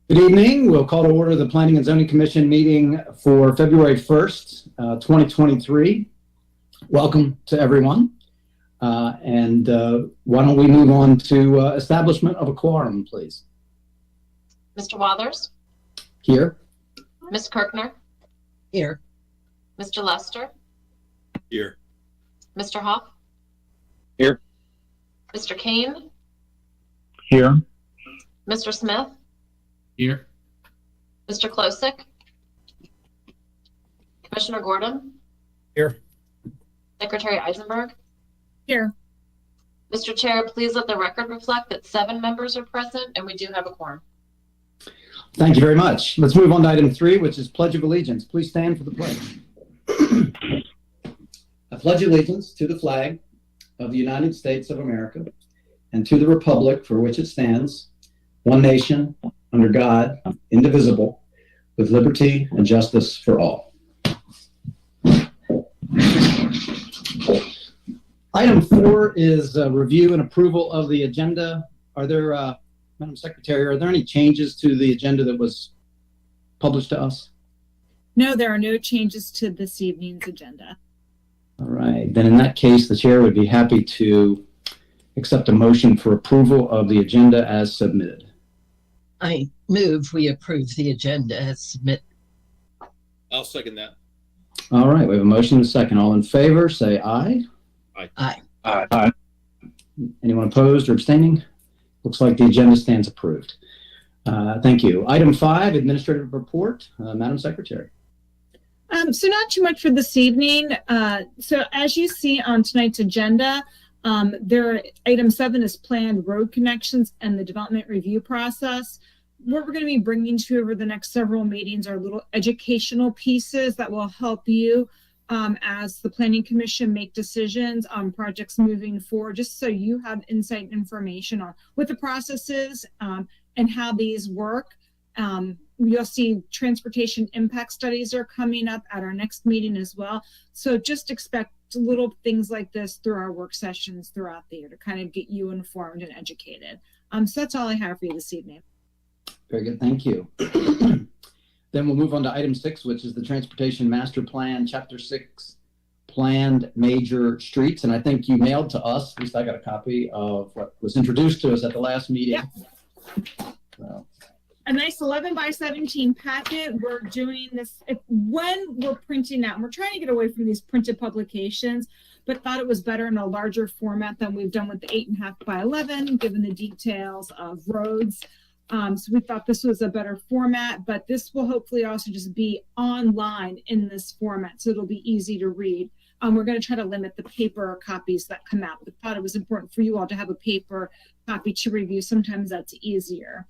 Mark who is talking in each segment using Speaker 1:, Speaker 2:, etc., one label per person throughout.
Speaker 1: Good evening. We'll call to order the Planning and Zoning Commission meeting for February 1st, 2023. Welcome to everyone. And why don't we move on to establishment of a quorum, please.
Speaker 2: Mr. Wathers?
Speaker 1: Here.
Speaker 2: Ms. Kirkner?
Speaker 3: Here.
Speaker 2: Mr. Lester?
Speaker 4: Here.
Speaker 2: Mr. Hoff?
Speaker 4: Here.
Speaker 2: Mr. Kane?
Speaker 4: Here.
Speaker 2: Mr. Smith?
Speaker 4: Here.
Speaker 2: Mr. Klosik? Commissioner Gordon?
Speaker 4: Here.
Speaker 2: Secretary Eisenberg?
Speaker 3: Here.
Speaker 2: Mr. Chair, please let the record reflect that 7 members are present and we do have a quorum.
Speaker 1: Thank you very much. Let's move on to item 3, which is Pledge of Allegiance. Please stand for the pledge. I pledge allegiance to the flag of the United States of America and to the republic for which it stands, one nation, under God, indivisible, with liberty and justice for all. Item 4 is review and approval of the agenda. Are there, Madam Secretary, are there any changes to the agenda that was published to us?
Speaker 3: No, there are no changes to this evening's agenda.
Speaker 1: All right, then in that case, the chair would be happy to accept a motion for approval of the agenda as submitted.
Speaker 5: I move we approve the agenda as submitted.
Speaker 4: I'll second that.
Speaker 1: All right, we have a motion and a second. All in favor, say aye.
Speaker 4: Aye.
Speaker 5: Aye.
Speaker 4: Aye. Aye.
Speaker 1: Anyone opposed or abstaining? Looks like the agenda stands approved. Thank you. Item 5, administrative report. Madam Secretary.
Speaker 3: So not too much for this evening. So as you see on tonight's agenda, item 7 is planned road connections and the development review process. What we're going to be bringing to you over the next several meetings are little educational pieces that will help you as the Planning Commission make decisions on projects moving forward, just so you have insight and information on what the process is and how these work. You'll see transportation impact studies are coming up at our next meeting as well. So just expect little things like this through our work sessions throughout the year to kind of get you informed and educated. So that's all I have for you this evening.
Speaker 1: Very good, thank you. Then we'll move on to item 6, which is the Transportation Master Plan, Chapter 6, Planned Major Streets. And I think you mailed to us, at least I got a copy of what was introduced to us at the last meeting.
Speaker 3: Yeah.
Speaker 1: So.
Speaker 3: A nice 11 by 17 packet. We're doing this when we're printing out. We're trying to get away from these printed publications, but thought it was better in a larger format than we've done with the 8.5 by 11, given the details of roads. So we thought this was a better format, but this will hopefully also just be online in this format, so it'll be easy to read. We're going to try to limit the paper copies that come out, but thought it was important for you all to have a paper copy to review. Sometimes that's easier.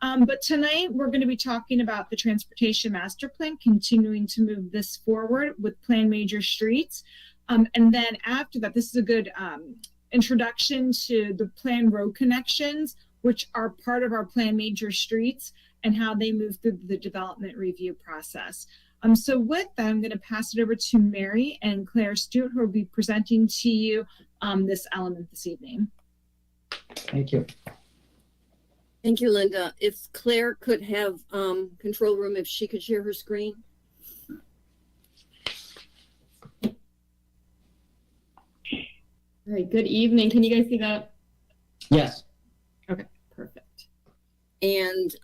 Speaker 3: But tonight we're going to be talking about the Transportation Master Plan, continuing to move this forward with Plan Major Streets. And then after that, this is a good introduction to the Plan Road Connections, which are part of our Plan Major Streets and how they move through the development review process. So with that, I'm going to pass it over to Mary and Claire Stewart, who will be presenting to you this element this evening.
Speaker 1: Thank you.
Speaker 6: Thank you, Linda. If Claire could have control room, if she could share her screen.
Speaker 7: All right, good evening. Can you guys see that?
Speaker 1: Yes.
Speaker 7: Okay, perfect.
Speaker 6: And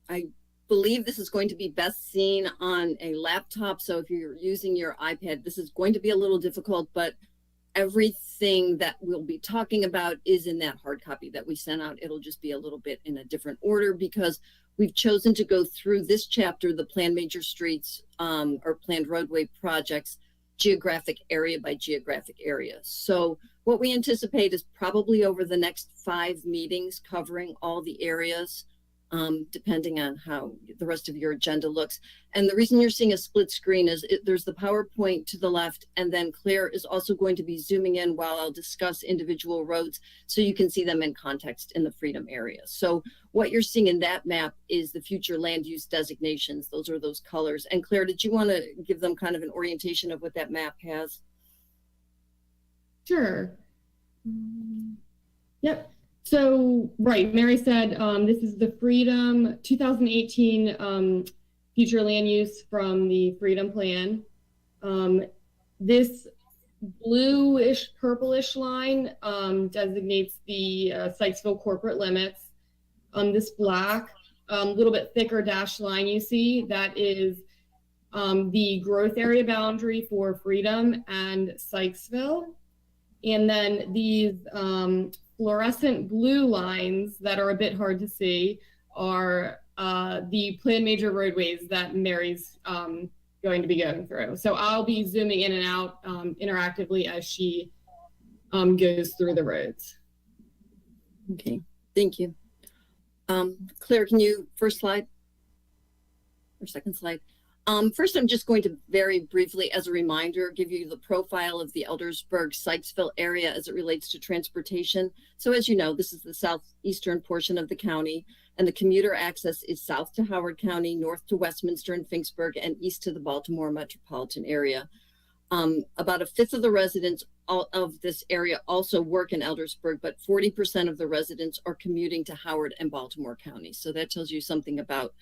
Speaker 6: I believe this is going to be best seen on a laptop. So if you're using your iPad, this is going to be a little difficult, but everything that we'll be talking about is in that hard copy that we sent out. It'll just be a little bit in a different order because we've chosen to go through this chapter, the Planned Major Streets or Planned Roadway Projects, geographic area by geographic area. So what we anticipate is probably over the next 5 meetings covering all the areas, depending on how the rest of your agenda looks. And the reason you're seeing a split screen is there's the PowerPoint to the left, and then Claire is also going to be zooming in while I'll discuss individual roads so you can see them in context in the Freedom area. So what you're seeing in that map is the future land use designations. Those are those colors. And Claire, did you want to give them kind of an orientation of what that map has?
Speaker 7: Sure. Yep. So, right, Mary said this is the Freedom 2018 future land use from the Freedom Plan. This bluish, purplish line designates the Sykesville corporate limits. This black, little bit thicker dashed line you see, that is the growth area boundary for Freedom and Sykesville. And then these fluorescent blue lines that are a bit hard to see are the planned major roadways that Mary's going to be going through. So I'll be zooming in and out interactively as she goes through the roads.
Speaker 6: Okay, thank you. Claire, can you first slide or second slide? First, I'm just going to very briefly, as a reminder, give you the profile of the Eldersburg-Sykesville area as it relates to transportation. So as you know, this is the southeastern portion of the county, and the commuter access is south to Howard County, north to Westminster and Finksburg, and east to the Baltimore metropolitan area. About a fifth of the residents of this area also work in Eldersburg, but 40% of the residents are commuting to Howard and Baltimore counties. So that tells you something about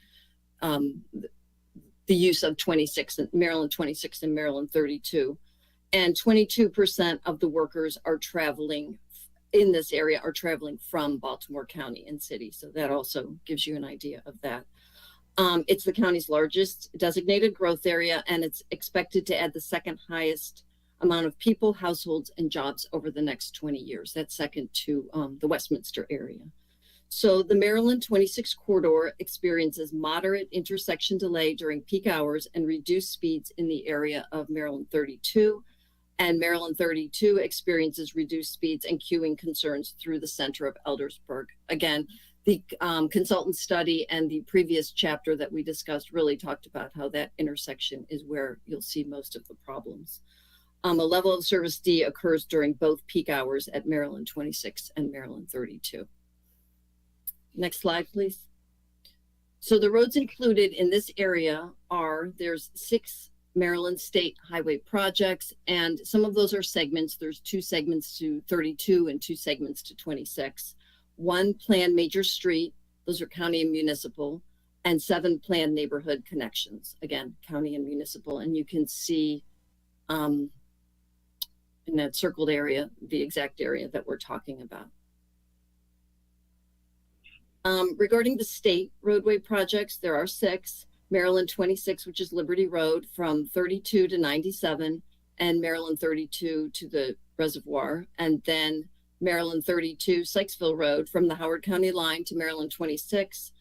Speaker 6: the use of Maryland 26 and Maryland 32. And 22% of the workers are traveling in this area are traveling from Baltimore County and city. So that also gives you an idea of that. It's the county's largest designated growth area, and it's expected to add the second highest amount of people, households, and jobs over the next 20 years. That's second to the Westminster area. So the Maryland 26 corridor experiences moderate intersection delay during peak hours and reduced speeds in the area of Maryland 32. And Maryland 32 experiences reduced speeds and queuing concerns through the center of Eldersburg. Again, the consultant study and the previous chapter that we discussed really talked about how that intersection is where you'll see most of the problems. A level of service D occurs during both peak hours at Maryland 26 and Maryland 32. Next slide, please. So the roads included in this area there's 6 Maryland state highway projects, and some of those are segments. There's 2 segments to 32 and 2 segments to 26. 1 planned major street, those are county and municipal, and 7 planned neighborhood connections, again, county and municipal. And you can see in that circled area, the exact area that we're talking about. Regarding the state roadway projects, there are 6. Maryland 26, which is Liberty Road from 32 to 97, and Maryland 32 to the reservoir, and then Maryland 32 Sykesville Road from the Howard County line to Maryland 26,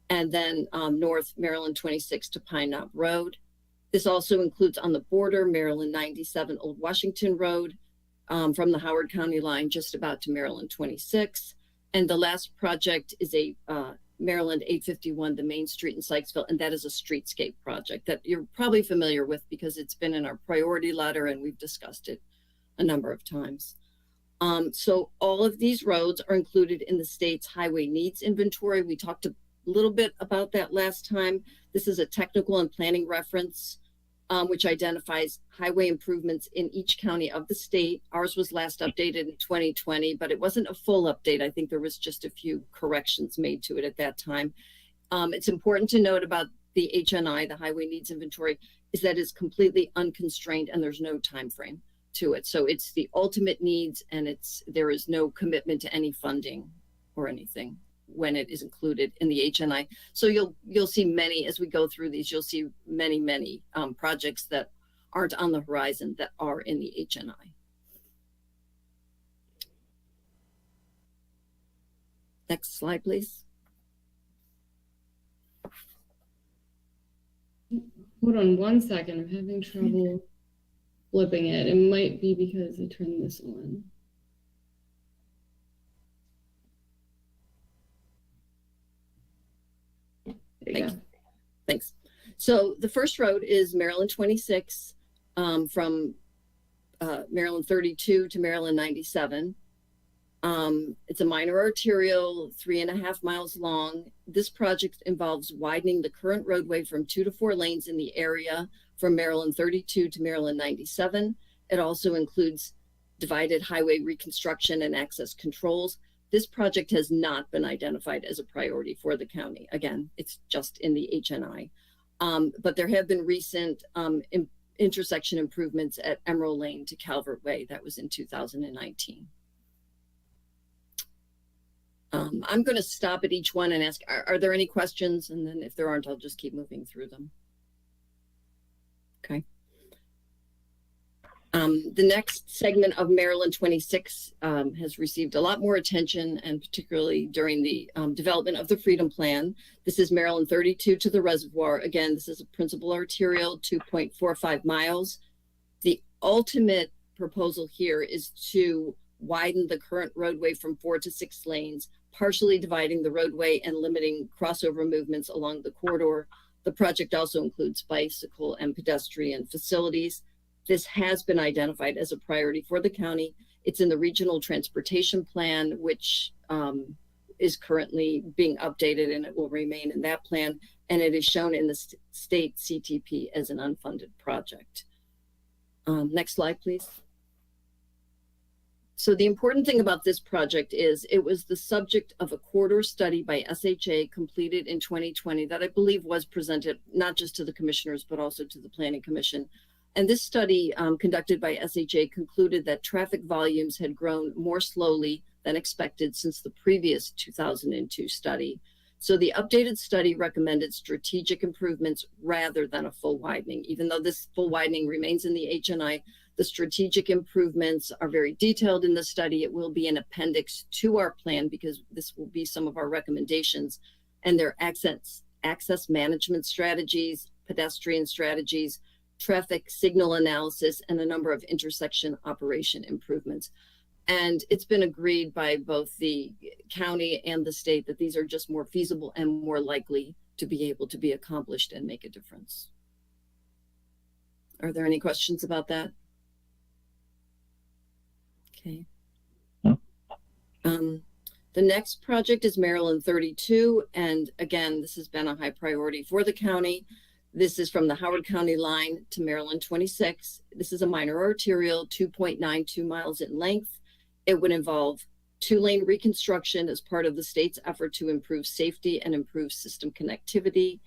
Speaker 6: and then north Maryland 26 to Pine Knob Road. This also includes on the border Maryland 97 Old Washington Road from the Howard County line just about to Maryland 26. And the last project is a Maryland 851, the Main Street in Sykesville, and that is a streetscape project that you're probably familiar with because it's been in our priority letter and we've discussed it a number of times. So all of these roads are included in the state's highway needs inventory. We talked a little bit about that last time. This is a technical and planning reference which identifies highway improvements in each county of the state. Ours was last updated in 2020, but it wasn't a full update. I think there was just a few corrections made to it at that time. It's important to note about the HNI, the Highway Needs Inventory, is that it's completely unconstrained and there's no time frame to it. So it's the ultimate needs, and there is no commitment to any funding or anything when it is included in the HNI. So you'll see many, as we go through these, you'll see many projects that aren't on the horizon that are in the HNI. Next slide, please.
Speaker 7: Hold on 1 second. I'm having trouble flipping it. It might be because I turned this on.
Speaker 6: Thanks. So the first road is Maryland 26 from Maryland 32 to Maryland 97. It's a minor arterial, 3.5 miles long. This project involves widening the current roadway from 2 to 4 lanes in the area from Maryland 32 to Maryland 97. It also includes divided highway reconstruction and access controls. This project has not been identified as a priority for the county. Again, it's just in the HNI. But there have been recent intersection improvements at Emerald Lane to Calvert Way. That was in 2019. I'm going to stop at each one and ask, are there any questions? And then if there aren't, I'll just keep moving through them. Okay. The next segment of Maryland 26 has received a lot more attention, and particularly during the development of the Freedom Plan. This is Maryland 32 to the reservoir. Again, this is a principal arterial, 2.45 miles. The ultimate proposal here is to widen the current roadway from 4 to 6 lanes, partially dividing the roadway and limiting crossover movements along the corridor. The project also includes bicycle and pedestrian facilities. This has been identified as a priority for the county. It's in the regional transportation plan, which is currently being updated, and it will remain in that plan. And it is shown in the state CTP as an unfunded project. Next slide, please. So the important thing about this project is it was the subject of a corridor study by SHA completed in 2020 that I believe was presented not just to the commissioners, but also to the Planning Commission. And this study conducted by SHA concluded that traffic volumes had grown more slowly than expected since the previous 2002 study. So the updated study recommended strategic improvements rather than a full widening. Even though this full widening remains in the HNI, the strategic improvements are very detailed in the study. It will be an appendix to our plan because this will be some of our recommendations, and their access management strategies, pedestrian strategies, traffic signal analysis, and a number of intersection operation improvements. And it's been agreed by both the county and the state that these are just more feasible and more likely to be able to be accomplished and make a difference. Are there any questions about that? Okay. The next project is Maryland 32. And again, this has been a high priority for the county. This is from the Howard County line to Maryland 26. This is a minor arterial, 2.92 miles in length. It would involve 2-lane reconstruction as part of the state's effort to improve safety and improve system connectivity.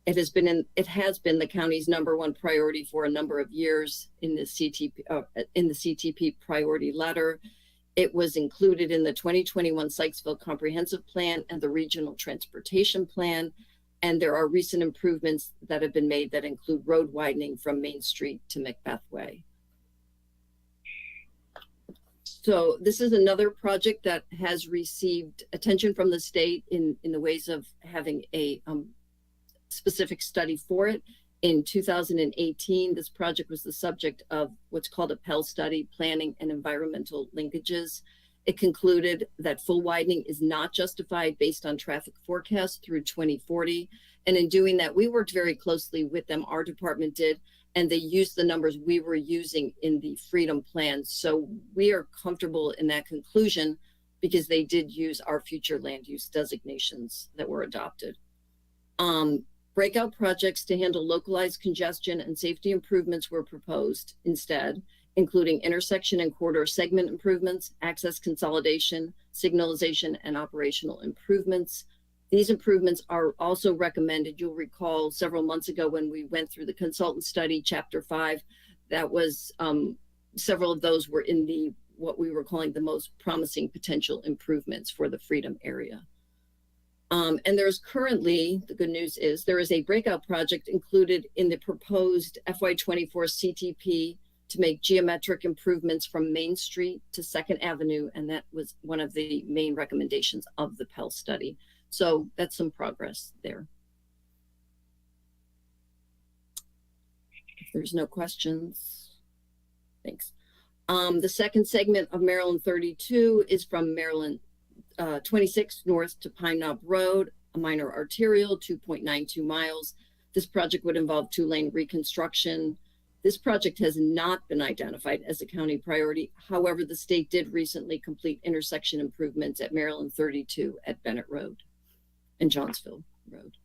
Speaker 6: It has been the county's #1 priority for a number of years in the CTP priority letter. It was included in the 2021 Sykesville Comprehensive Plan and the Regional Transportation Plan. And there are recent improvements that have been made that include road widening from Main Street to Macbeth Way. So this is another project that has received attention from the state in the ways of having a specific study for it. In 2018, this project was the subject of what's called a Pell study, Planning and Environmental Linkages. It concluded that full widening is not justified based on traffic forecasts through 2040. And in doing that, we worked very closely with them, our department did, and they used the numbers we were using in the Freedom Plan. So we are comfortable in that conclusion because they did use our future land use designations that were adopted. Breakout projects to handle localized congestion and safety improvements were proposed instead, including intersection and corridor segment improvements, access consolidation, signalization, and operational improvements. These improvements are also recommended. You'll recall several months ago when we went through the consultant study, Chapter 5, that was several of those were in the what we were calling the most promising potential improvements for the Freedom area. And there's currently, the good news is, there is a breakout project included in the proposed FY24 CTP to make geometric improvements from Main Street to 2nd Avenue, and that was one of the main recommendations of the Pell study. So that's some progress there. If there's no questions, thanks. The second segment of Maryland 32 is from Maryland 26 north to Pine Knob Road, a minor arterial, 2.92 miles. This project would involve 2-lane reconstruction. This project has not been identified as a county priority. However, the state did recently complete intersection improvements at Maryland 32 at Bennett Road and Johnsville Road.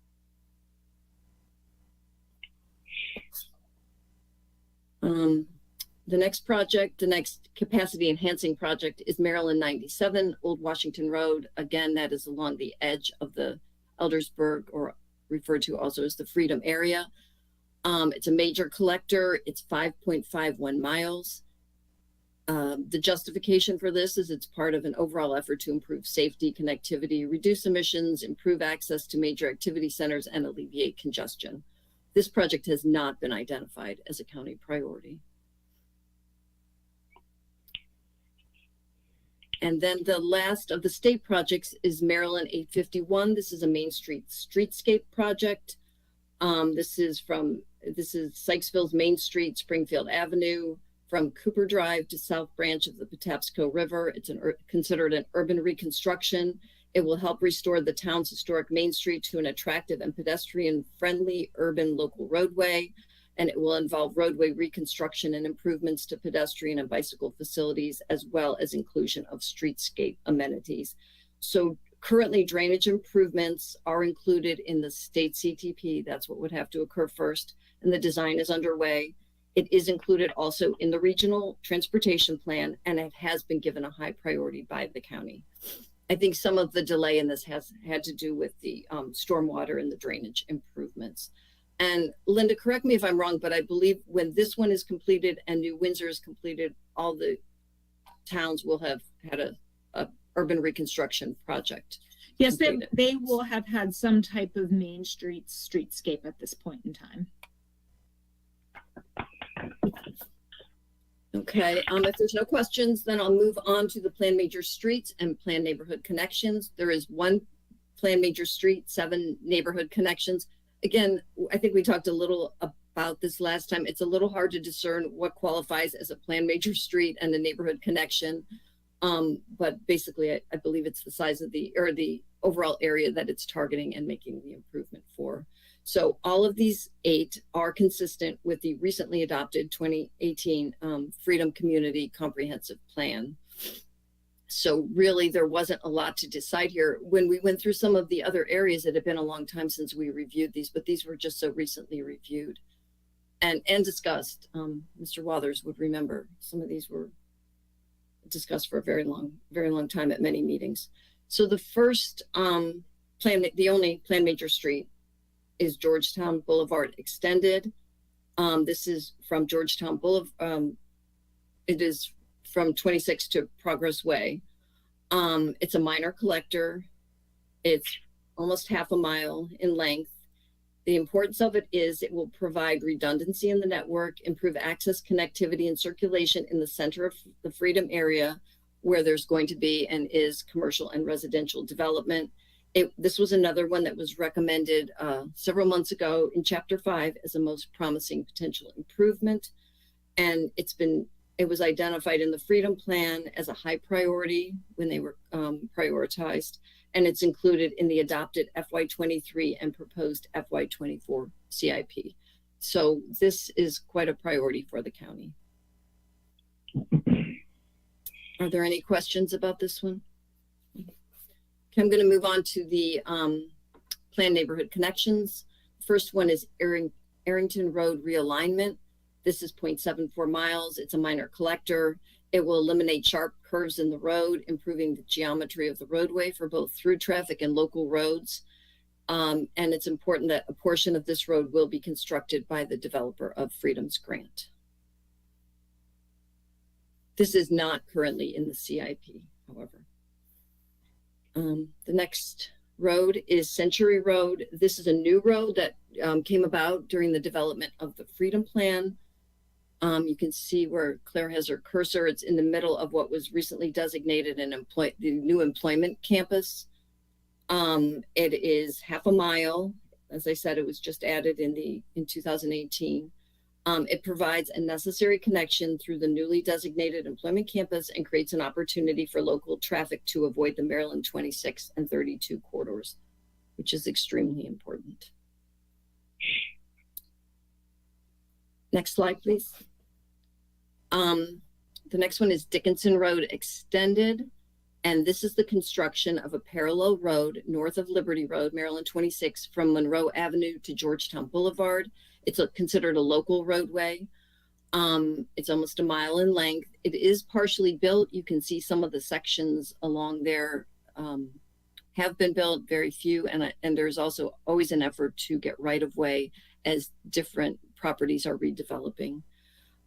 Speaker 6: The next project, the next capacity enhancing project is Maryland 97, Old Washington Road. Again, that is along the edge of the Eldersburg, or referred to also as the Freedom area. It's a major collector. It's 5.51 miles. The justification for this is it's part of an overall effort to improve safety, connectivity, reduce emissions, improve access to major activity centers, and alleviate congestion. This project has not been identified as a county priority. And then the last of the state projects is Maryland 851. This is a Main Street streetscape project. This is Sykesville's Main Street, Springfield Avenue, from Cooper Drive to South Branch of the Patapsco River. It's considered an urban reconstruction. It will help restore the town's historic Main Street to an attractive and pedestrian-friendly urban local roadway. And it will involve roadway reconstruction and improvements to pedestrian and bicycle facilities, as well as inclusion of streetscape amenities. So currently, drainage improvements are included in the state CTP. That's what would have to occur first, and the design is underway. It is included also in the regional transportation plan, and it has been given a high priority by the county. I think some of the delay in this has had to do with the stormwater and the drainage improvements. And Linda, correct me if I'm wrong, but I believe when this one is completed and New Windsor is completed, all the towns will have had a urban reconstruction project.
Speaker 3: Yes,
Speaker 6: completed.
Speaker 3: they will have had some type of Main Street streetscape at this point in time.
Speaker 6: Okay, if there's no questions, then I'll move on to the Plan Major Streets and Plan Neighborhood Connections. There is one Plan Major Street, 7 neighborhood connections. Again, I think we talked a little about this last time. It's a little hard to discern what qualifies as a Plan Major Street and a neighborhood connection. But basically, I believe it's the size of the overall area that it's targeting and making the improvement for. So all of these 8 are consistent with the recently adopted 2018 Freedom Community Comprehensive Plan. So really, there wasn't a lot to decide here. When we went through some of the other areas, it had been a long time since we reviewed these, but these were just so recently reviewed and discussed. Mr. Wathers would remember some of these were discussed for a very long time at many meetings. So the first the only Plan Major Street is Georgetown Boulevard Extended. This is from Georgetown Boulevard. It is from 26 to Progress Way. It's a minor collector. It's almost half a mile in length. The importance of it is it will provide redundancy in the network, improve access, connectivity, and circulation in the center of the Freedom area, where there's going to be and is commercial and residential development. This was another one that was recommended several months ago in Chapter 5 as a most promising potential improvement. And it was identified in the Freedom Plan as a high priority when they were prioritized. And it's included in the adopted FY23 and proposed FY24 CIP. So this is quite a priority for the county. Are there any questions about this one? Okay, I'm going to move on to the Planned Neighborhood Connections. First one is Arrington Road realignment. This is 0.74 miles. It's a minor collector. It will eliminate sharp curves in the road, improving the geometry of the roadway for both through traffic and local roads. And it's important that a portion of this road will be constructed by the developer of Freedom's grant. This is not currently in the CIP, however. The next road is Century Road. This is a new road that came about during the development of the Freedom Plan. You can see where Claire has her cursor. It's in the middle of what was recently designated the new employment campus. It is half a mile. As I said, it was just added in 2018. It provides a necessary connection through the newly designated employment campus and creates an opportunity for local traffic to avoid the Maryland 26 and 32 corridors, which is extremely important. Next slide, please. The next one is Dickinson Road Extended. And this is the construction of a parallel road north of Liberty Road, Maryland 26, from Monroe Avenue to Georgetown Boulevard. It's considered a local roadway. It's almost a mile in length. It is partially built. You can see some of the sections along there have been built, very few, and there's also always an effort to get right of way as different properties are redeveloping.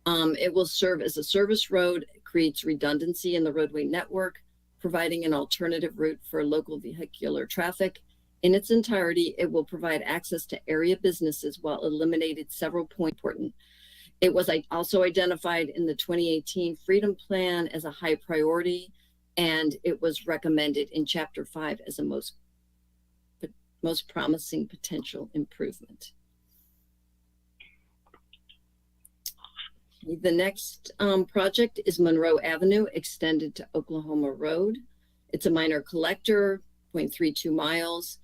Speaker 6: It will serve as a service road, creates redundancy in the roadway network, providing an alternative route for local vehicular traffic. In its entirety, it will provide access to area businesses while eliminating several points important. It was also identified in the 2018 Freedom Plan as a high priority, and it was recommended in Chapter 5 as a most promising potential improvement. The next project is Monroe Avenue extended to Oklahoma Road. It's a minor collector, 0.32 miles.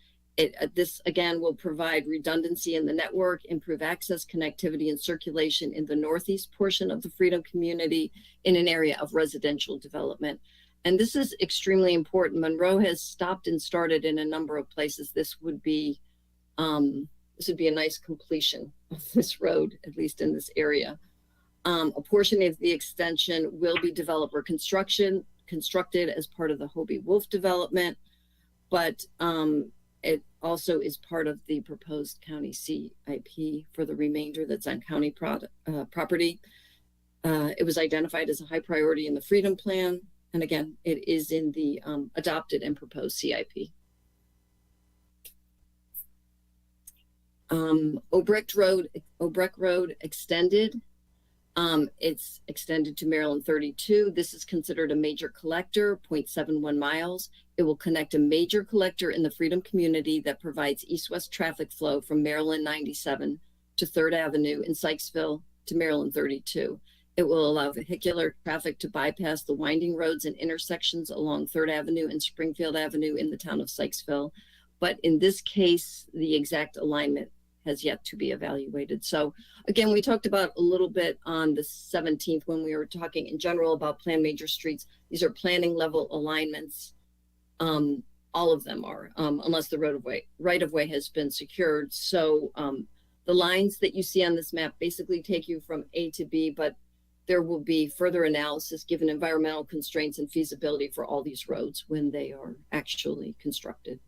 Speaker 6: This again will provide redundancy in the network, improve access, connectivity, and circulation in the northeast portion of the Freedom community in an area of residential development. And this is extremely important. Monroe has stopped and started in a number of places. This would be a nice completion of this road, at least in this area. A portion of the extension will be developer constructed as part of the Hobie Wolf development, but it also is part of the proposed county CIP for the remainder that's on county property. It was identified as a high priority in the Freedom Plan, and again, it is in the adopted and proposed CIP. Obrecht Road extended. It's extended to Maryland 32. This is considered a major collector, 0.71 miles. It will connect a major collector in the Freedom community that provides east-west traffic flow from Maryland 97 to 3rd Avenue in Sykesville to Maryland 32. It will allow vehicular traffic to bypass the winding roads and intersections along 3rd Avenue and Springfield Avenue in the town of Sykesville. But in this case, the exact alignment has yet to be evaluated. So again, we talked about a little bit on the 17th when we were talking in general about planned major streets. These are planning level alignments. All of them are, unless the right of way has been secured. So the lines that you see on this map basically take you from A to B, but there will be further analysis given environmental constraints and feasibility for all these roads when they are actually constructed.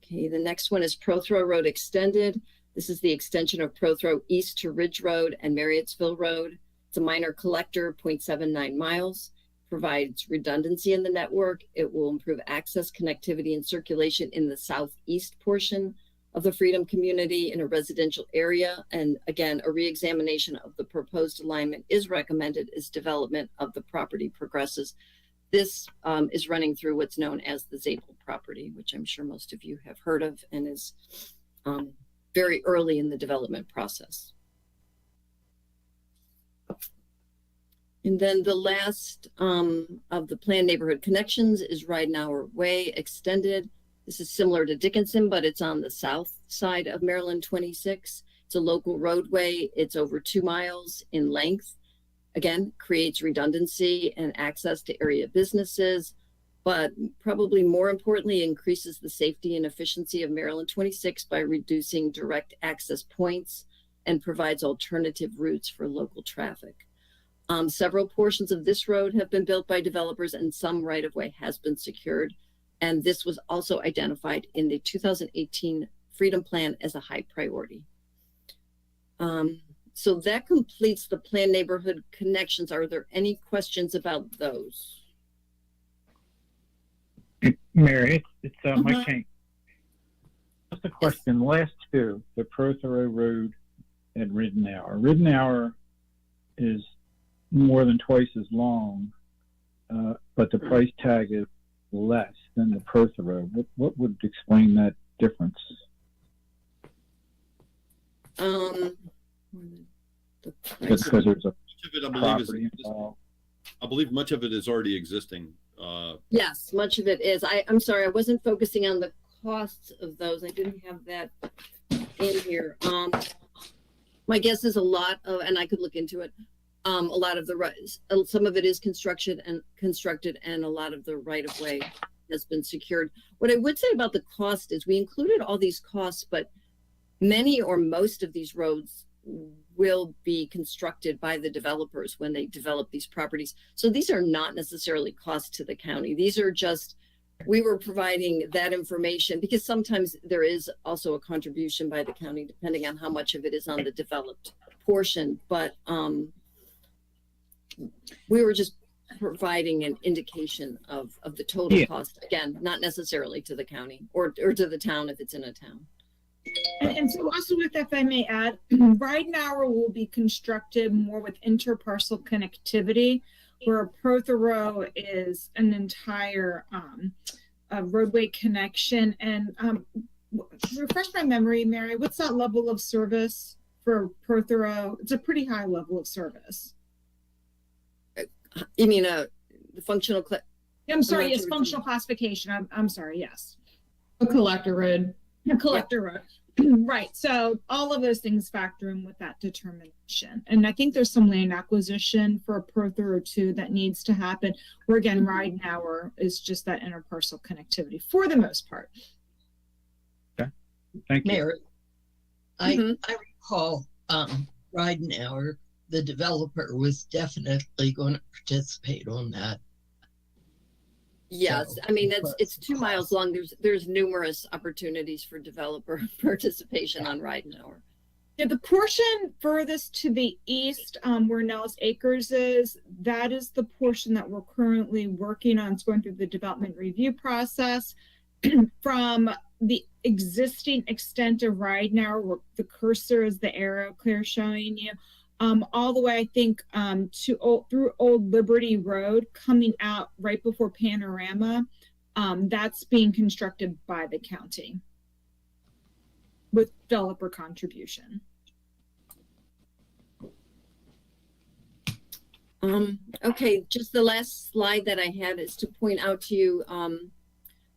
Speaker 6: Okay, the next one is Prothro Road extended. This is the extension of Prothro east to Ridge Road and Marriottsville Road. It's a minor collector, 0.79 miles, provides redundancy in the network. It will improve access, connectivity, and circulation in the southeast portion of the Freedom community in a residential area. And again, a reexamination of the proposed alignment is recommended as development of the property progresses. This is running through what's known as the Zabel property, which I'm sure most of you have heard of and is very early in the development process. And then the last of the planned neighborhood connections is Ridenhour Way extended. This is similar to Dickinson, but it's on the south side of Maryland 26. It's a local roadway. It's over 2 miles in length. Again, creates redundancy and access to area businesses, but probably more importantly, increases the safety and efficiency of Maryland 26 by reducing direct access points and provides alternative routes for local traffic. Several portions of this road have been built by developers and some right-of-way has been secured. And this was also identified in the 2018 Freedom Plan as a high priority. So that completes the planned neighborhood connections. Are there any questions about those?
Speaker 8: Mary, it's Mike King. Just a question. Last two, the Prothero Road and Ridenhour. Ridenhour is more than twice as long, but the price tag is less than the Prothero. What would explain that difference? Because there's a property involved.
Speaker 4: I believe much of it is already existing.
Speaker 6: Yes, much of it is. I'm sorry, I wasn't focusing on the costs of those. I didn't have that in here. My guess is a lot of, and I could look into it. A lot of some of it is constructed, and a lot of the right of way has been secured. What I would say about the cost is we included all these costs, but many or most of these roads will be constructed by the developers when they develop these properties. So these are not necessarily costs to the county. These are just, we were providing that information because sometimes there is also a contribution by the county depending on how much of it is on the developed portion. But we were just providing an indication of the total
Speaker 8: Yeah.
Speaker 6: cost. Again, not necessarily to the county or to the town if it's in a town.
Speaker 3: And so also with, if I may add, Ridenhour will be constructed more with interparcel connectivity, where Prothero is an entire roadway connection. And refresh my memory, Mary, what's that level of service for Prothero? It's a pretty high level of service.
Speaker 6: You mean the functional?
Speaker 3: I'm sorry,
Speaker 6: not
Speaker 3: yes,
Speaker 6: sure.
Speaker 3: functional classification. I'm sorry, yes.
Speaker 7: A collector road.
Speaker 3: A collector road. Right. So all of those things factor in with that determination. And I think there's some land acquisition for a Prothero too that needs to happen. Where again, Ridenhour is just that interparcel connectivity for the most part.
Speaker 8: Thank you.
Speaker 5: Mary, I
Speaker 6: Mhm.
Speaker 5: I recall Ridenhour, the developer, was definitely going to participate on that.
Speaker 6: Yes,
Speaker 5: So,
Speaker 6: I mean,
Speaker 5: but-
Speaker 6: it's 2 miles long. There's numerous opportunities for developer participation on Ridenhour.
Speaker 3: Yeah, the portion furthest to the east, where Nels Acres is, that is the portion that we're currently working on. It's going through the development review process. From the existing extent of Ridenhour, where the cursor is the arrow clear showing you, all the way, I think, through Old Liberty Road, coming out right before Panorama. That's being constructed by the county with developer contribution.
Speaker 6: Okay, just the last slide that I had is to point out to you,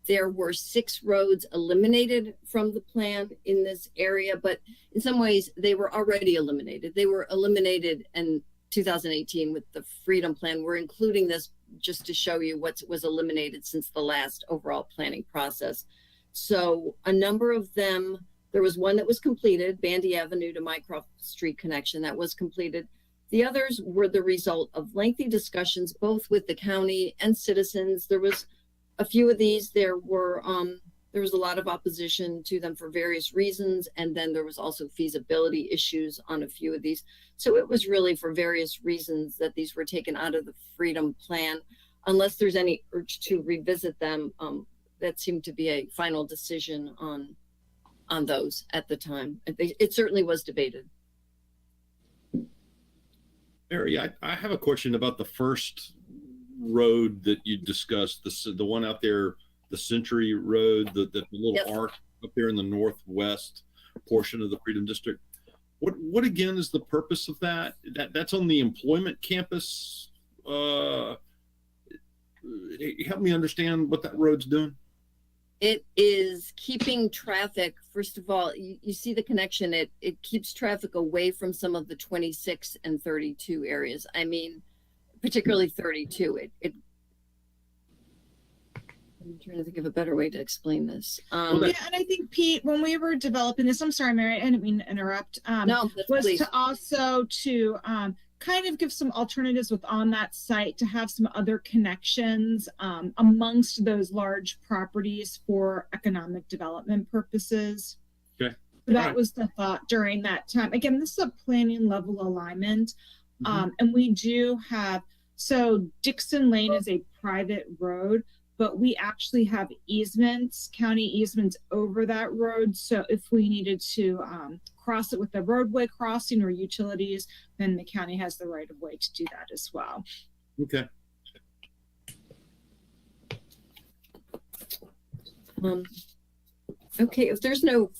Speaker 6: there were 6 roads eliminated from the plan in this area, but in some ways they were already eliminated. They were eliminated in 2018 with the Freedom Plan. We're including this just to show you what was eliminated since the last overall planning process. So a number of them, there was one that was completed, Bandy Avenue to Mycroft Street connection, that was completed. The others were the result of lengthy discussions, both with the county and citizens. There was a few of these, there was a lot of opposition to them for various reasons. And then there was also feasibility issues on a few of these. So it was really for various reasons that these were taken out of the Freedom Plan, unless there's any urge to revisit them. That seemed to be a final decision on those at the time. It certainly was debated.
Speaker 4: Mary, I have a question about the first road that you discussed, the one out there, the Century Road, the little
Speaker 6: Yes.
Speaker 4: arc up there in the northwest portion of the Freedom District. What again is the purpose of that? That's on the employment campus. Help me understand what that road's doing.
Speaker 6: It is keeping traffic. First of all, you see the connection. It keeps traffic away from some of the 26 and 32 areas. I mean, particularly 32. I'm trying to think of a better way to explain this.
Speaker 3: Yeah, and I think, Pete, when we were developing this, I'm sorry, Mary, I didn't mean to interrupt.
Speaker 6: No,
Speaker 3: Was
Speaker 6: please.
Speaker 3: to also to kind of give some alternatives with on that site to have some other connections amongst those large properties for economic development purposes.
Speaker 4: Okay.
Speaker 3: So that
Speaker 4: Alright.
Speaker 3: was the thought during that time. Again, this is a planning level alignment.
Speaker 4: Mhm.
Speaker 3: And we do have, so Dixon Lane is a private road, but we actually have easements, county easements over that road. So if we needed to cross it with a roadway crossing or utilities, then the county has the right of way to do that as well.
Speaker 4: Okay.
Speaker 6: Okay, if there's no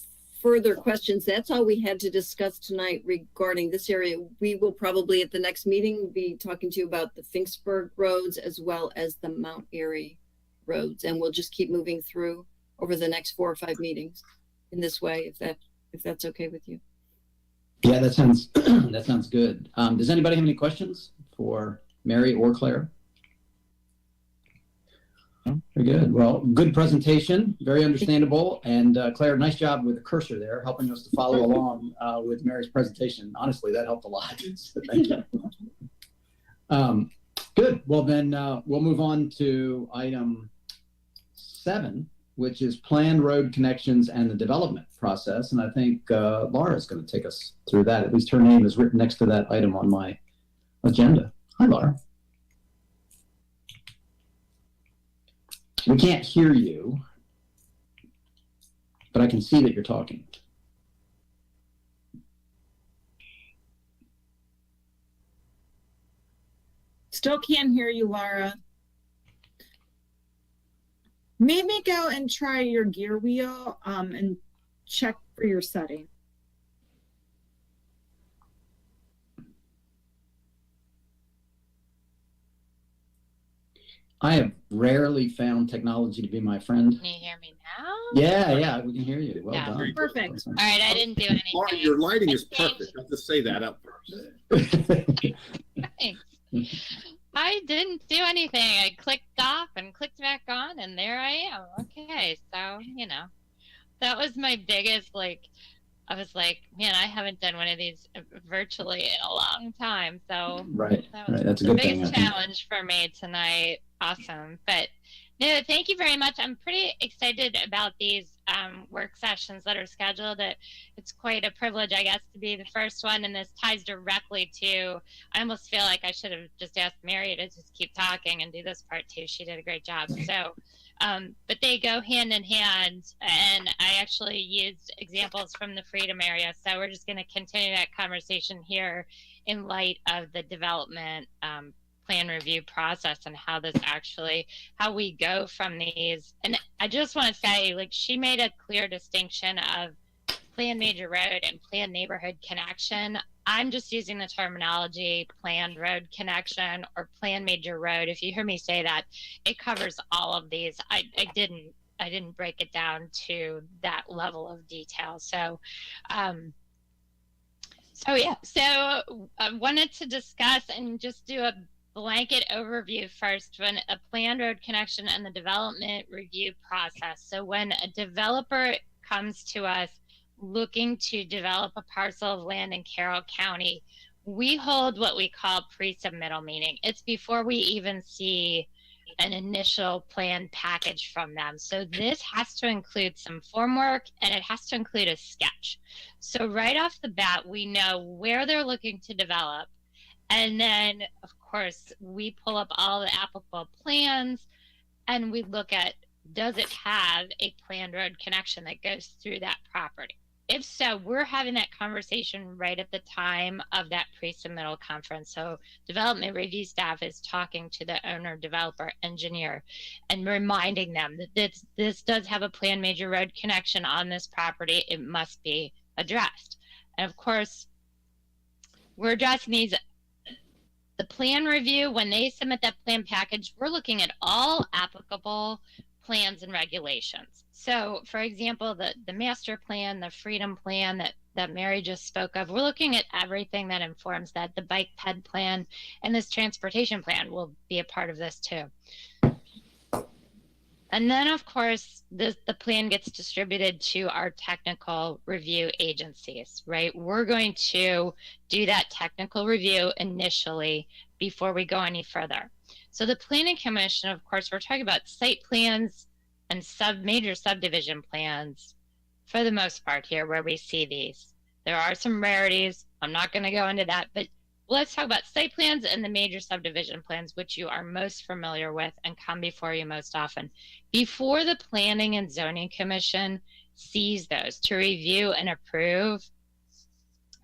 Speaker 6: further questions, that's all we had to discuss tonight regarding this area. We will probably at the next meeting be talking to you about the Finksburg roads as well as the Mount Airy roads, and we'll just keep moving through over the next 4 or 5 meetings in this way, if that's okay with you.
Speaker 1: Yeah, that sounds that sounds good. Does anybody have any questions for Mary or Claire? Very good. Well, good presentation, very understandable. And Claire, nice job with the cursor there, helping us to follow along with Mary's presentation. Honestly, that helped a lot. So thank you. Good. Well, then we'll move on to item 7, which is planned road connections and the development process. And I think Laura's going to take us through that. At least her name is written next to that item on my agenda. Hi, Laura. We can't hear you, but I can see that you're talking.
Speaker 3: Still can't hear you, Laura. Maybe go and try your gear wheel and check for your setting.
Speaker 1: I have rarely found technology to be my friend.
Speaker 9: Can you hear me now?
Speaker 1: Yeah, we can hear you. Well
Speaker 9: Yeah.
Speaker 1: done.
Speaker 3: Perfect.
Speaker 9: All right, I didn't do anything.
Speaker 4: Laura, your lighting is
Speaker 9: I changed-
Speaker 4: perfect. I have to say that up first.
Speaker 9: Thanks. I didn't do anything. I clicked off and clicked back on, and there I am. Okay, so, that was my biggest, I was like, man, I haven't done one of these virtually in a long time. So
Speaker 1: Right.
Speaker 9: that was
Speaker 1: That's a
Speaker 9: the
Speaker 1: good thing.
Speaker 9: biggest
Speaker 1: I think.
Speaker 9: challenge for me tonight. Awesome. But no, thank you very much. I'm pretty excited about these work sessions that are scheduled. It's quite a privilege, I guess, to be the first one. And this ties directly to, I almost feel like I should have just asked Mary to just keep talking and do this part too. She did a great job. So, but they go hand in hand. And I actually used examples from the Freedom area. So we're just going to continue that conversation here in light of the development plan review process and how we go from these. And I just want to say, she made a clear distinction of planned major road and planned neighborhood connection. I'm just using the terminology planned road connection or planned major road. If you hear me say that, it covers all of these. I didn't break it down to that level of detail. So I wanted to discuss and just do a blanket overview first when a planned road connection and the development review process. So when a developer comes to us looking to develop a parcel of land in Carroll County, we hold what we call pre-submittal meeting. It's before we even see an initial plan package from them. So this has to include some form work and it has to include a sketch. So right off the bat, we know where they're looking to develop. And then, of course, we pull up all the applicable plans and we look at, does it have a planned road connection that goes through that property? If so, we're having that conversation right at the time of that pre-submittal conference. So development review staff is talking to the owner, developer, engineer, and reminding them that this does have a planned major road connection on this property. It must be addressed. And of course, we're addressing these. The plan review, when they submit that plan package, we're looking at all applicable plans and regulations. So, for example, the master plan, the freedom plan that Mary just spoke of, we're looking at everything that informs that. The bike ped plan and this transportation plan will be a part of this too. And then, of course, the plan gets distributed to our technical review agencies, right? We're going to do that technical review initially before we go any further. So the Planning Commission, of course, we're talking about site plans and major subdivision plans for the most part here where we see these. There are some rarities. I'm not going to go into that, but let's talk about site plans and the major subdivision plans, which you are most familiar with and come before you most often. Before the Planning and Zoning Commission sees those to review and approve,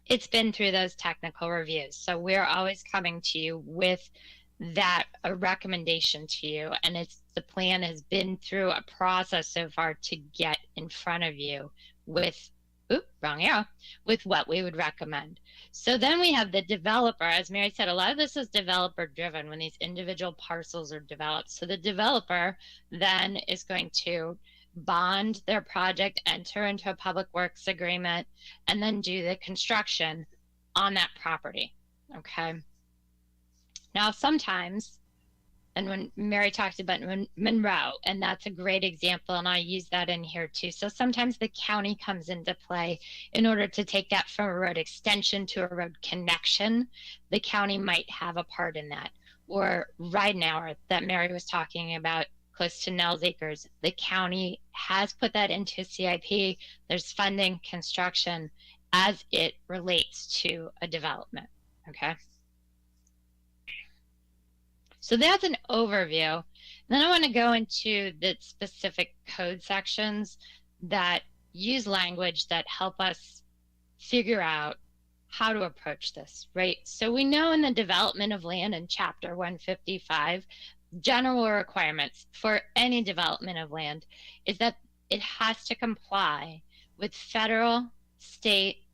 Speaker 9: it's been through those technical reviews. So we're always coming to you with a recommendation to you, and the plan has been through a process so far to get in front of you with with what we would recommend. So then we have the developer. As Mary said, a lot of this is developer driven when these individual parcels are developed. So the developer then is going to bond their project, enter into a public works agreement, and then do the construction on that property. Okay. Now, sometimes And when Mary talked about Monroe, and that's a great example, and I use that in here too. So sometimes the county comes into play in order to take that from a road extension to a road connection. The county might have a part in that. Or Ridenhour that Mary was talking about, close to Nels Acres. The county has put that into CIP. There's funding, construction as it relates to a development, okay? So that's an overview. Then I want to go into the specific code sections that use language that help us figure out how to approach this, right? So we know in the development of land in Chapter 155, general requirements for any development of land is that it has to comply with federal, state,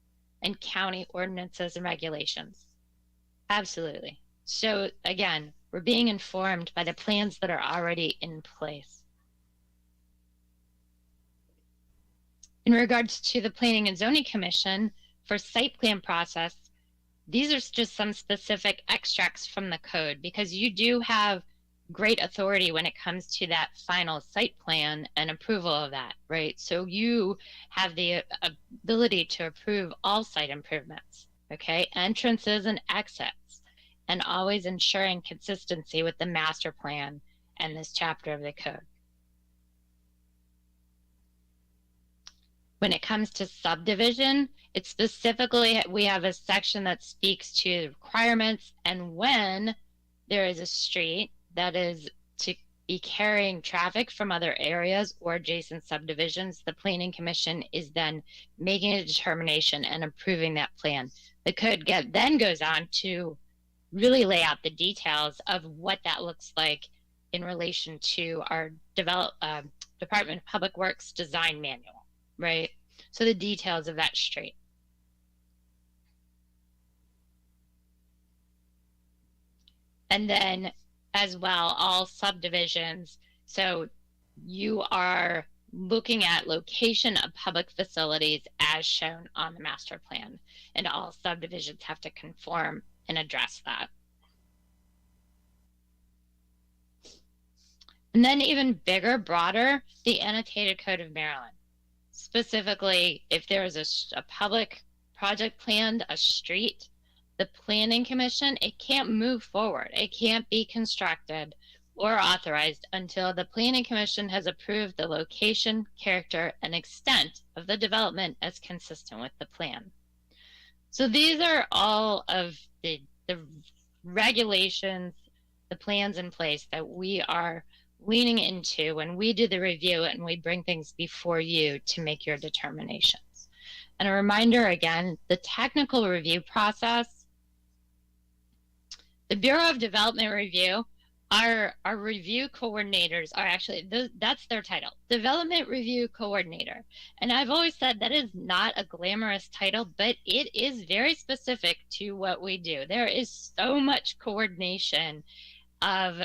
Speaker 9: and county ordinances and regulations. Absolutely. So again, we're being informed by the plans that are already in place. In regards to the Planning and Zoning Commission for site plan process, these are just some specific extracts from the code because you do have great authority when it comes to that final site plan and approval of that, right? So you have the ability to approve all site improvements, okay? Entrances and exits, and always ensuring consistency with the master plan and this chapter of the code. When it comes to subdivision, it's specifically, we have a section that speaks to requirements and when there is a street that is to be carrying traffic from other areas or adjacent subdivisions, the Planning Commission is then making a determination and approving that plan. The code then goes on to really lay out the details of what that looks like in relation to our Department of Public Works design manual, right? So the details of that street. And then as well, all subdivisions. So you are looking at location of public facilities as shown on the master plan, and all subdivisions have to conform and address that. And then even bigger, broader, the Annotated Code of Maryland. Specifically, if there is a public project planned, a street, the Planning Commission, it can't move forward. It can't be constructed or authorized until the Planning Commission has approved the location, character, and extent of the development as consistent with the plan. So these are all of the regulations, the plans in place that we are leaning into when we do the review and we bring things before you to make your determinations. And a reminder again, the technical review process, the Bureau of Development Review, our review coordinators are actually, that's their title, Development Review Coordinator. And I've always said that is not a glamorous title, but it is very specific to what we do. There is so much coordination of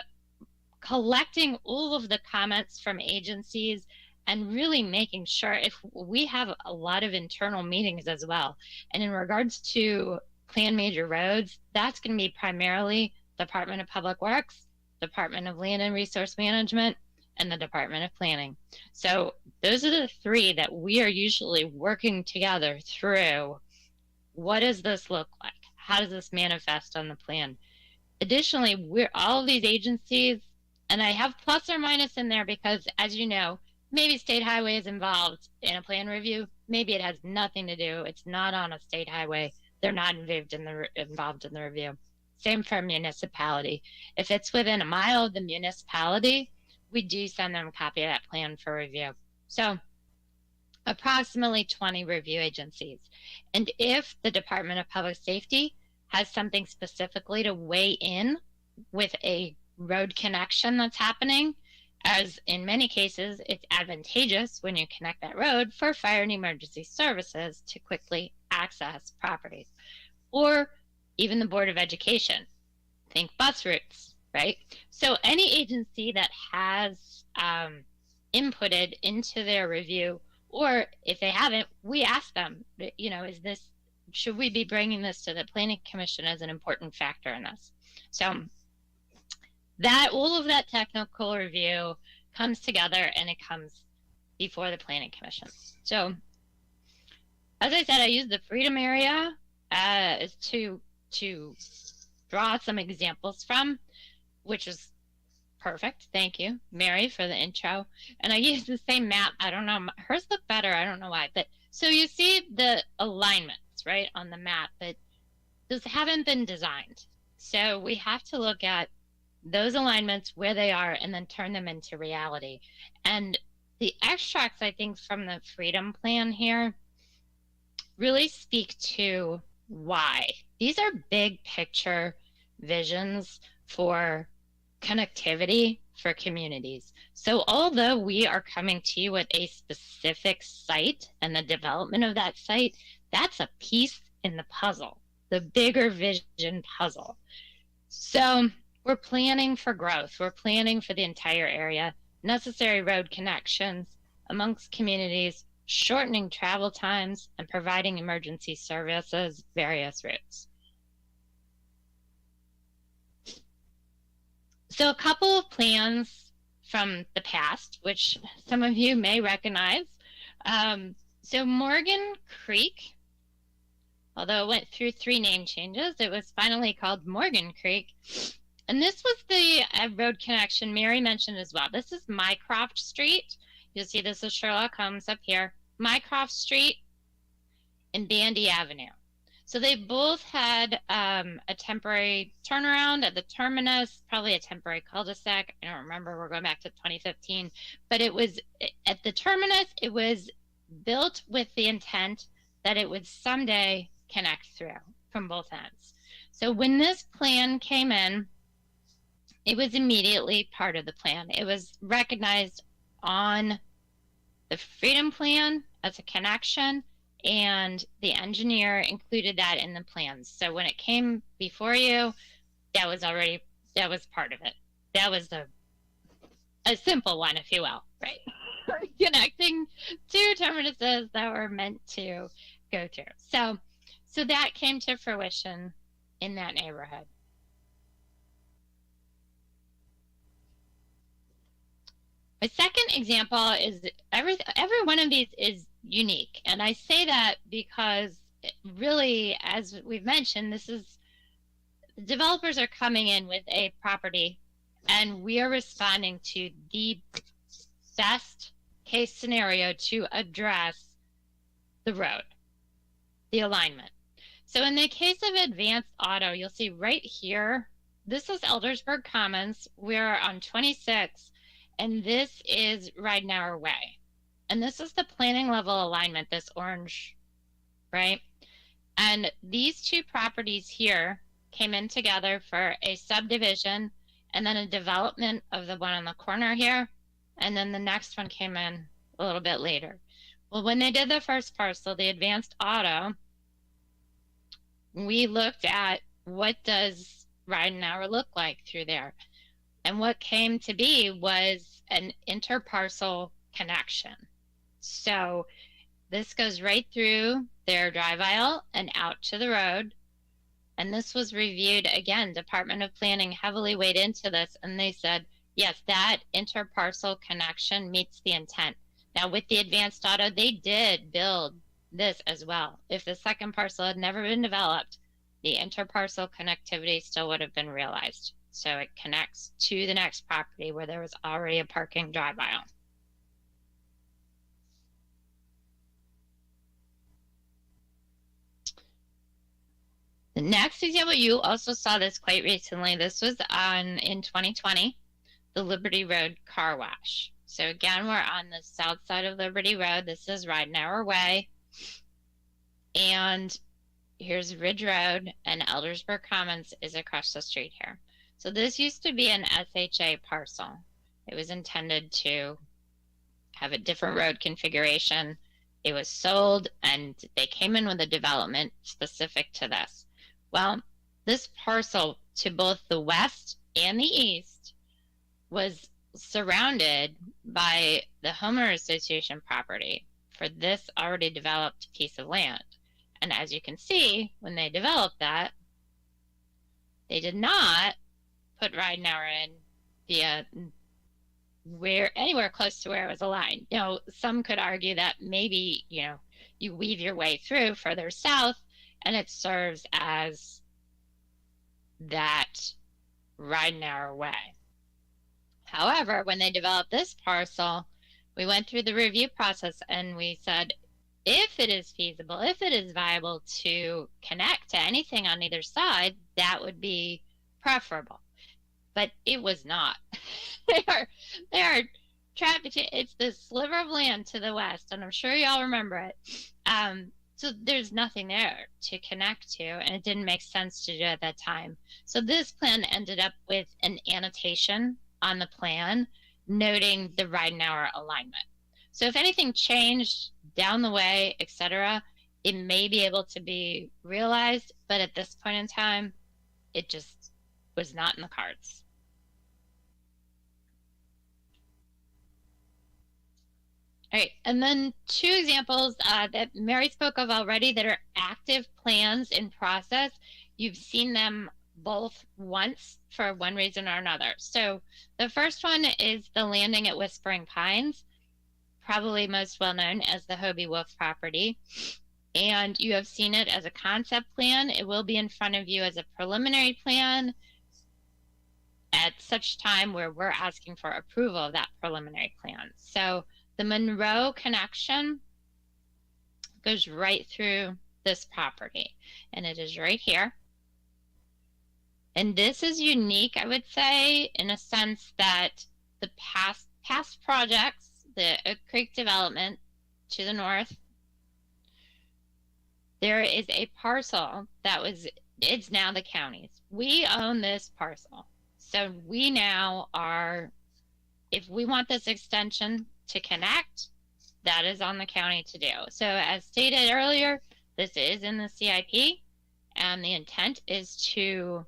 Speaker 9: collecting all of the comments from agencies and really making sure, if we have a lot of internal meetings as well. And in regards to plan major roads, that's going to be primarily Department of Public Works, Department of Land and Resource Management, and the Department of Planning. So those are the three that we are usually working together through. What does this look like? How does this manifest on the plan? Additionally, all of these agencies, and I have plus or minus in there because, as you know, maybe state highway is involved in a plan review. Maybe it has nothing to do. It's not on a state highway. They're not involved in the review. Same for a municipality. If it's within a mile of the municipality, we do send them a copy of that plan for review. So approximately 20 review agencies. And if the Department of Public Safety has something specifically to weigh in with a road connection that's happening, as in many cases, it's advantageous when you connect that road for fire and emergency services to quickly access properties. Or even the Board of Education, think bus routes, right? So any agency that has inputted into their review, or if they haven't, we ask them, you know, should we be bringing this to the Planning Commission as an important factor in this? So that all of that technical review comes together and it comes before the Planning Commission. So, as I said, I used the Freedom area to draw some examples from, which is perfect. Thank you, Mary, for the intro. And I used the same map. I don't know, hers look better. I don't know why. But so you see the alignments, right, on the map, but those haven't been designed. So we have to look at those alignments, where they are, and then turn them into reality. And the extracts, I think, from the Freedom Plan here really speak to why. These are big picture visions for connectivity for communities. So although we are coming to you with a specific site and the development of that site, that's a piece in the puzzle, the bigger vision puzzle. So we're planning for growth. We're planning for the entire area, necessary road connections amongst communities, shortening travel times, and providing emergency services, various routes. So a couple of plans from the past, which some of you may recognize. So Morgan Creek, although it went through 3 name changes, it was finally called Morgan Creek. And this was the road connection Mary mentioned as well. This is Mycroft Street. You'll see this is Sherlock Holmes up here. Mycroft Street and Bandy Avenue. So they both had a temporary turnaround at the terminus, probably a temporary cul-de-sac. I don't remember, we're going back to 2015. But it was at the terminus, it was built with the intent that it would someday connect through from both ends. So when this plan came in, it was immediately part of the plan. It was recognized on the Freedom Plan as a connection, and the engineer included that in the plans. So when it came before you, that was part of it. That was a simple one, if you will, right? Connecting 2 terminuses that were meant to go through. So that came to fruition in that neighborhood. My second example is every one of these is unique. And I say that because really, as we've mentioned, developers are coming in with a property and we are responding to the best case scenario to address the road, the alignment. So in the case of Advanced Auto, you'll see right here, this is Eldersburg Commons. We're on 26. And this is Ridenhour Way. And this is the planning level alignment, this orange, right? And these 2 properties here came in together for a subdivision and then a development of the one on the corner here. And then the next one came in a little bit later. Well, when they did the first parcel, the Advanced Auto, we looked at what does Ridenhour look like through there. And what came to be was an interparcel connection. So this goes right through their drive aisle and out to the road. And this was reviewed again. Department of Planning heavily weighed into this, and they said, yes, that interparcel connection meets the intent. Now with the Advanced Auto, they did build this as well. If the second parcel had never been developed, the interparcel connectivity still would have been realized. So it connects to the next property where there was already a parking drive aisle. The next example, you also saw this quite recently. This was in 2020, the Liberty Road Car Wash. So again, we're on the south side of Liberty Road. This is Ridenhour Way. And here's Ridge Road, and Eldersburg Commons is across the street here. So this used to be an SHA parcel. It was intended to have a different road configuration. It was sold and they came in with a development specific to this. Well, this parcel to both the west and the east was surrounded by the homeowner association property for this already developed piece of land. And as you can see, when they developed that, they did not put Ridenour in via anywhere close to where it was aligned. Some could argue that maybe, you weave your way through further south and it serves as that Ridenour way. However, when they developed this parcel, we went through the review process and we said, if it is feasible, if it is viable to connect to anything on either side, that would be preferable. But it was not. They are trapped between, it's this sliver of land to the west, and I'm sure y'all remember it. So there's nothing there to connect to, and it didn't make sense to do at that time. So this plan ended up with an annotation on the plan noting the Ridenour alignment. So if anything changed down the way, etc., it may be able to be realized, but at this point in time, it just was not in the cards. All right, and then 2 examples that Mary spoke of already that are active plans in process. You've seen them both once for one reason or another. So the first one is the landing at Whispering Pines, probably most well known as the Hobie Wolf property. And you have seen it as a concept plan. It will be in front of you as a preliminary plan at such time where we're asking for approval of that preliminary plan. So the Monroe connection goes right through this property, and it is right here. And this is unique, I would say, in a sense that the past projects, the Oak Creek development to the north, there is a parcel it's now the county's. We own this parcel. So we now if we want this extension to connect, that is on the county to do. So as stated earlier, this is in the CIP, and the intent is to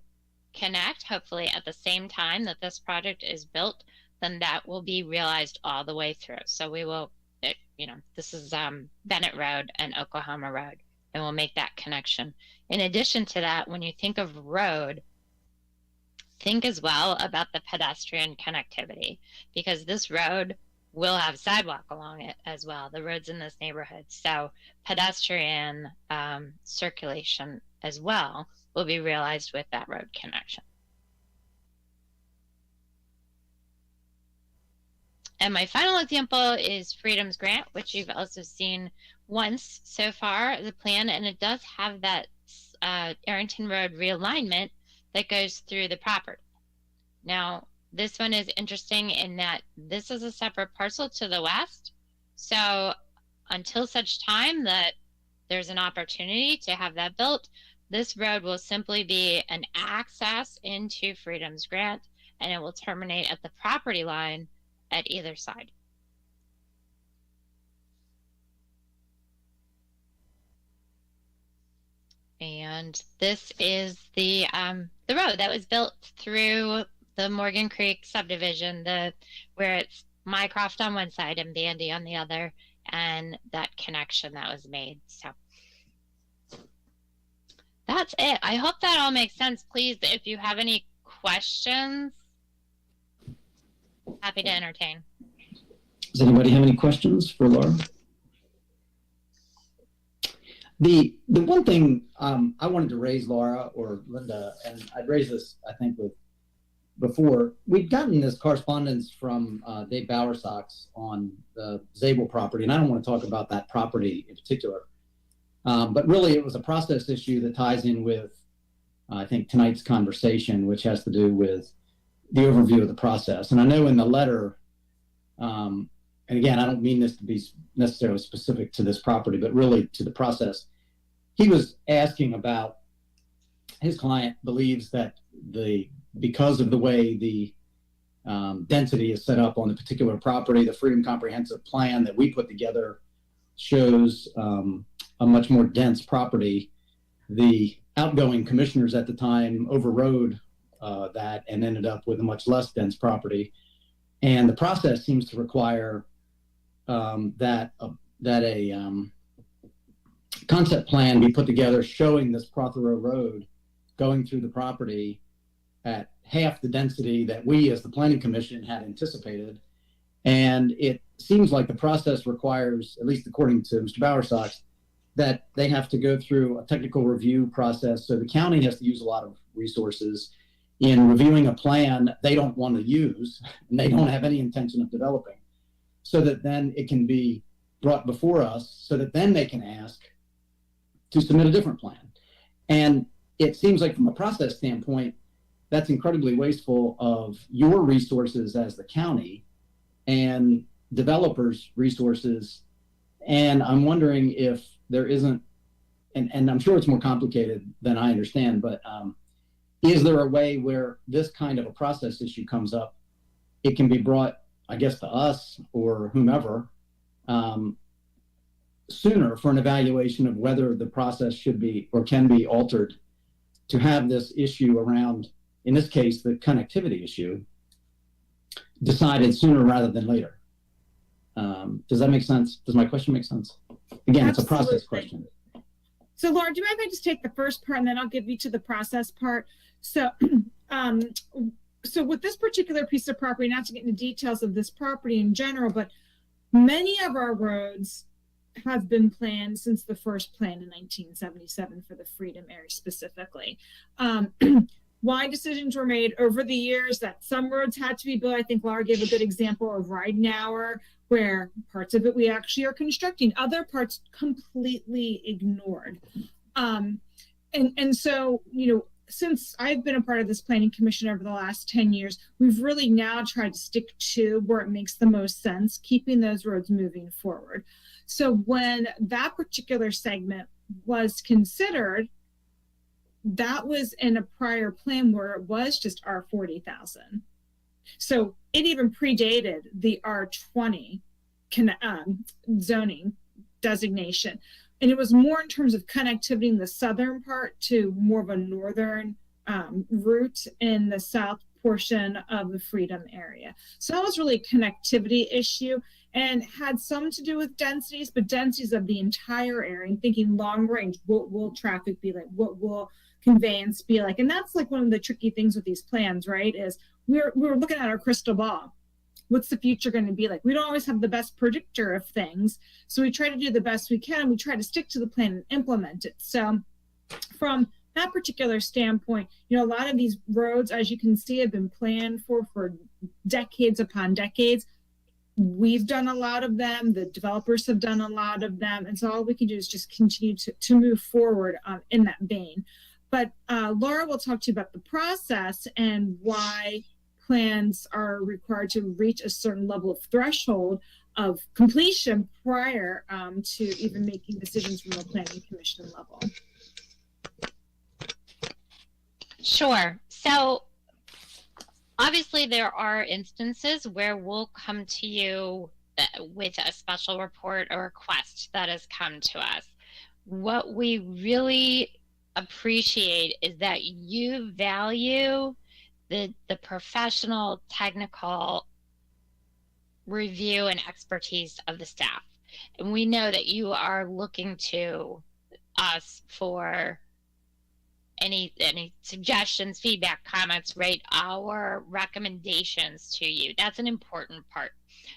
Speaker 9: connect, hopefully at the same time that this project is built, then that will be realized all the way through. So we will, this is Bennett Road and Oklahoma Road, and we'll make that connection. In addition to that, when you think of road, think as well about the pedestrian connectivity, because this road will have sidewalk along it as well, the roads in this neighborhood. So pedestrian circulation as well will be realized with that road connection. And my final example is Freedom's Grant, which you've also seen once so far, the plan, and it does have that Arrington Road realignment that goes through the property. Now, this one is interesting in that this is a separate parcel to the west. So until such time that there's an opportunity to have that built, this road will simply be an access into Freedom's Grant, and it will terminate at the property line at either side. And this is the road that was built through the Morgan Creek subdivision, where it's Mycroft on one side and Bandy on the other, and that connection that was made. So that's it. I hope that all makes sense. Please, if you have any questions, happy to entertain.
Speaker 1: Does anybody have any questions for Laura? The one thing I wanted to raise, Laura or Linda, and I'd raised this, I think, before, we'd gotten this correspondence from Dave Bowersox on the Zabel property, and I don't want to talk about that property in particular, but really it was a process issue that ties in with, I think, tonight's conversation, which has to do with the overview of the process. And I know in the letter, and again, I don't mean this to be necessarily specific to this property, but really to the process, he was asking about, his client believes that because of the way the density is set up on the particular property, the Freedom Comprehensive Plan that we put together shows a much more dense property. The outgoing commissioners at the time overrode that and ended up with a much less dense property. And the process seems to require that a concept plan be put together showing this Prothero Road going through the property at half the density that we as the planning commission had anticipated. And it seems like the process requires, at least according to Mr. Bowersox, that they have to go through a technical review process. So the county has to use a lot of resources in reviewing a plan they don't want to use and they don't have any intention of developing, so that then it can be brought before us, so that then they can ask to submit a different plan. And it seems like from a process standpoint, that's incredibly wasteful of your resources as the county and developers' resources. And I'm wondering if there isn't, and I'm sure it's more complicated than I understand, but is there a way where this kind of a process issue comes up, it can be brought, I guess, to us or whomever sooner for an evaluation of whether the process should be or can be altered to have this issue around, in this case, the connectivity issue, decided sooner rather than later? Does that make sense? Does my question make sense? Again, it's a process question.
Speaker 3: So Laura, do you mind if I just take the first part and then I'll give you to the process part? So, so with this particular piece of property, not to get into details of this property in general, but many of our roads have been planned since the first plan in 1977 for the Freedom area specifically. Why decisions were made over the years that some roads had to be built. I think Laura gave a good example of Ridenhour, where parts of it we actually are constructing, other parts completely ignored. And so, you know, since I've been a part of this planning commission over the last 10 years, we've really now tried to stick to where it makes the most sense, keeping those roads moving forward. So when that particular segment was considered, that was in a prior plan where it was just R40,000. So it even predated the R20 zoning designation. And it was more in terms of connectivity in the southern part to more of a northern route in the south portion of the Freedom area. So that was really a connectivity issue and had some to do with densities, but densities of the entire area, and thinking long range, what will traffic be like? What will conveyance be like? And that's like one of the tricky things with these plans, right? Is we're looking at our crystal ball. What's the future going to be like? We don't always have the best predictor of things. So we try to do the best we can. We try to stick to the plan and implement it. So from that particular standpoint, you know, a lot of these roads, as you can see, have been planned for decades upon decades. We've done a lot of them. The developers have done a lot of them. And so all we can do is just continue to move forward in that vein. But Laura will talk to you about the process and why plans are required to reach a certain level of threshold of completion prior to even making decisions from a planning commission level.
Speaker 9: Sure. So obviously there are instances where we'll come to you with a special report or request that has come to us. What we really appreciate is that you value the professional, technical review and expertise of the staff. And we know that you are looking to us for any suggestions, feedback, comments, right? Our recommendations to you. That's an important part.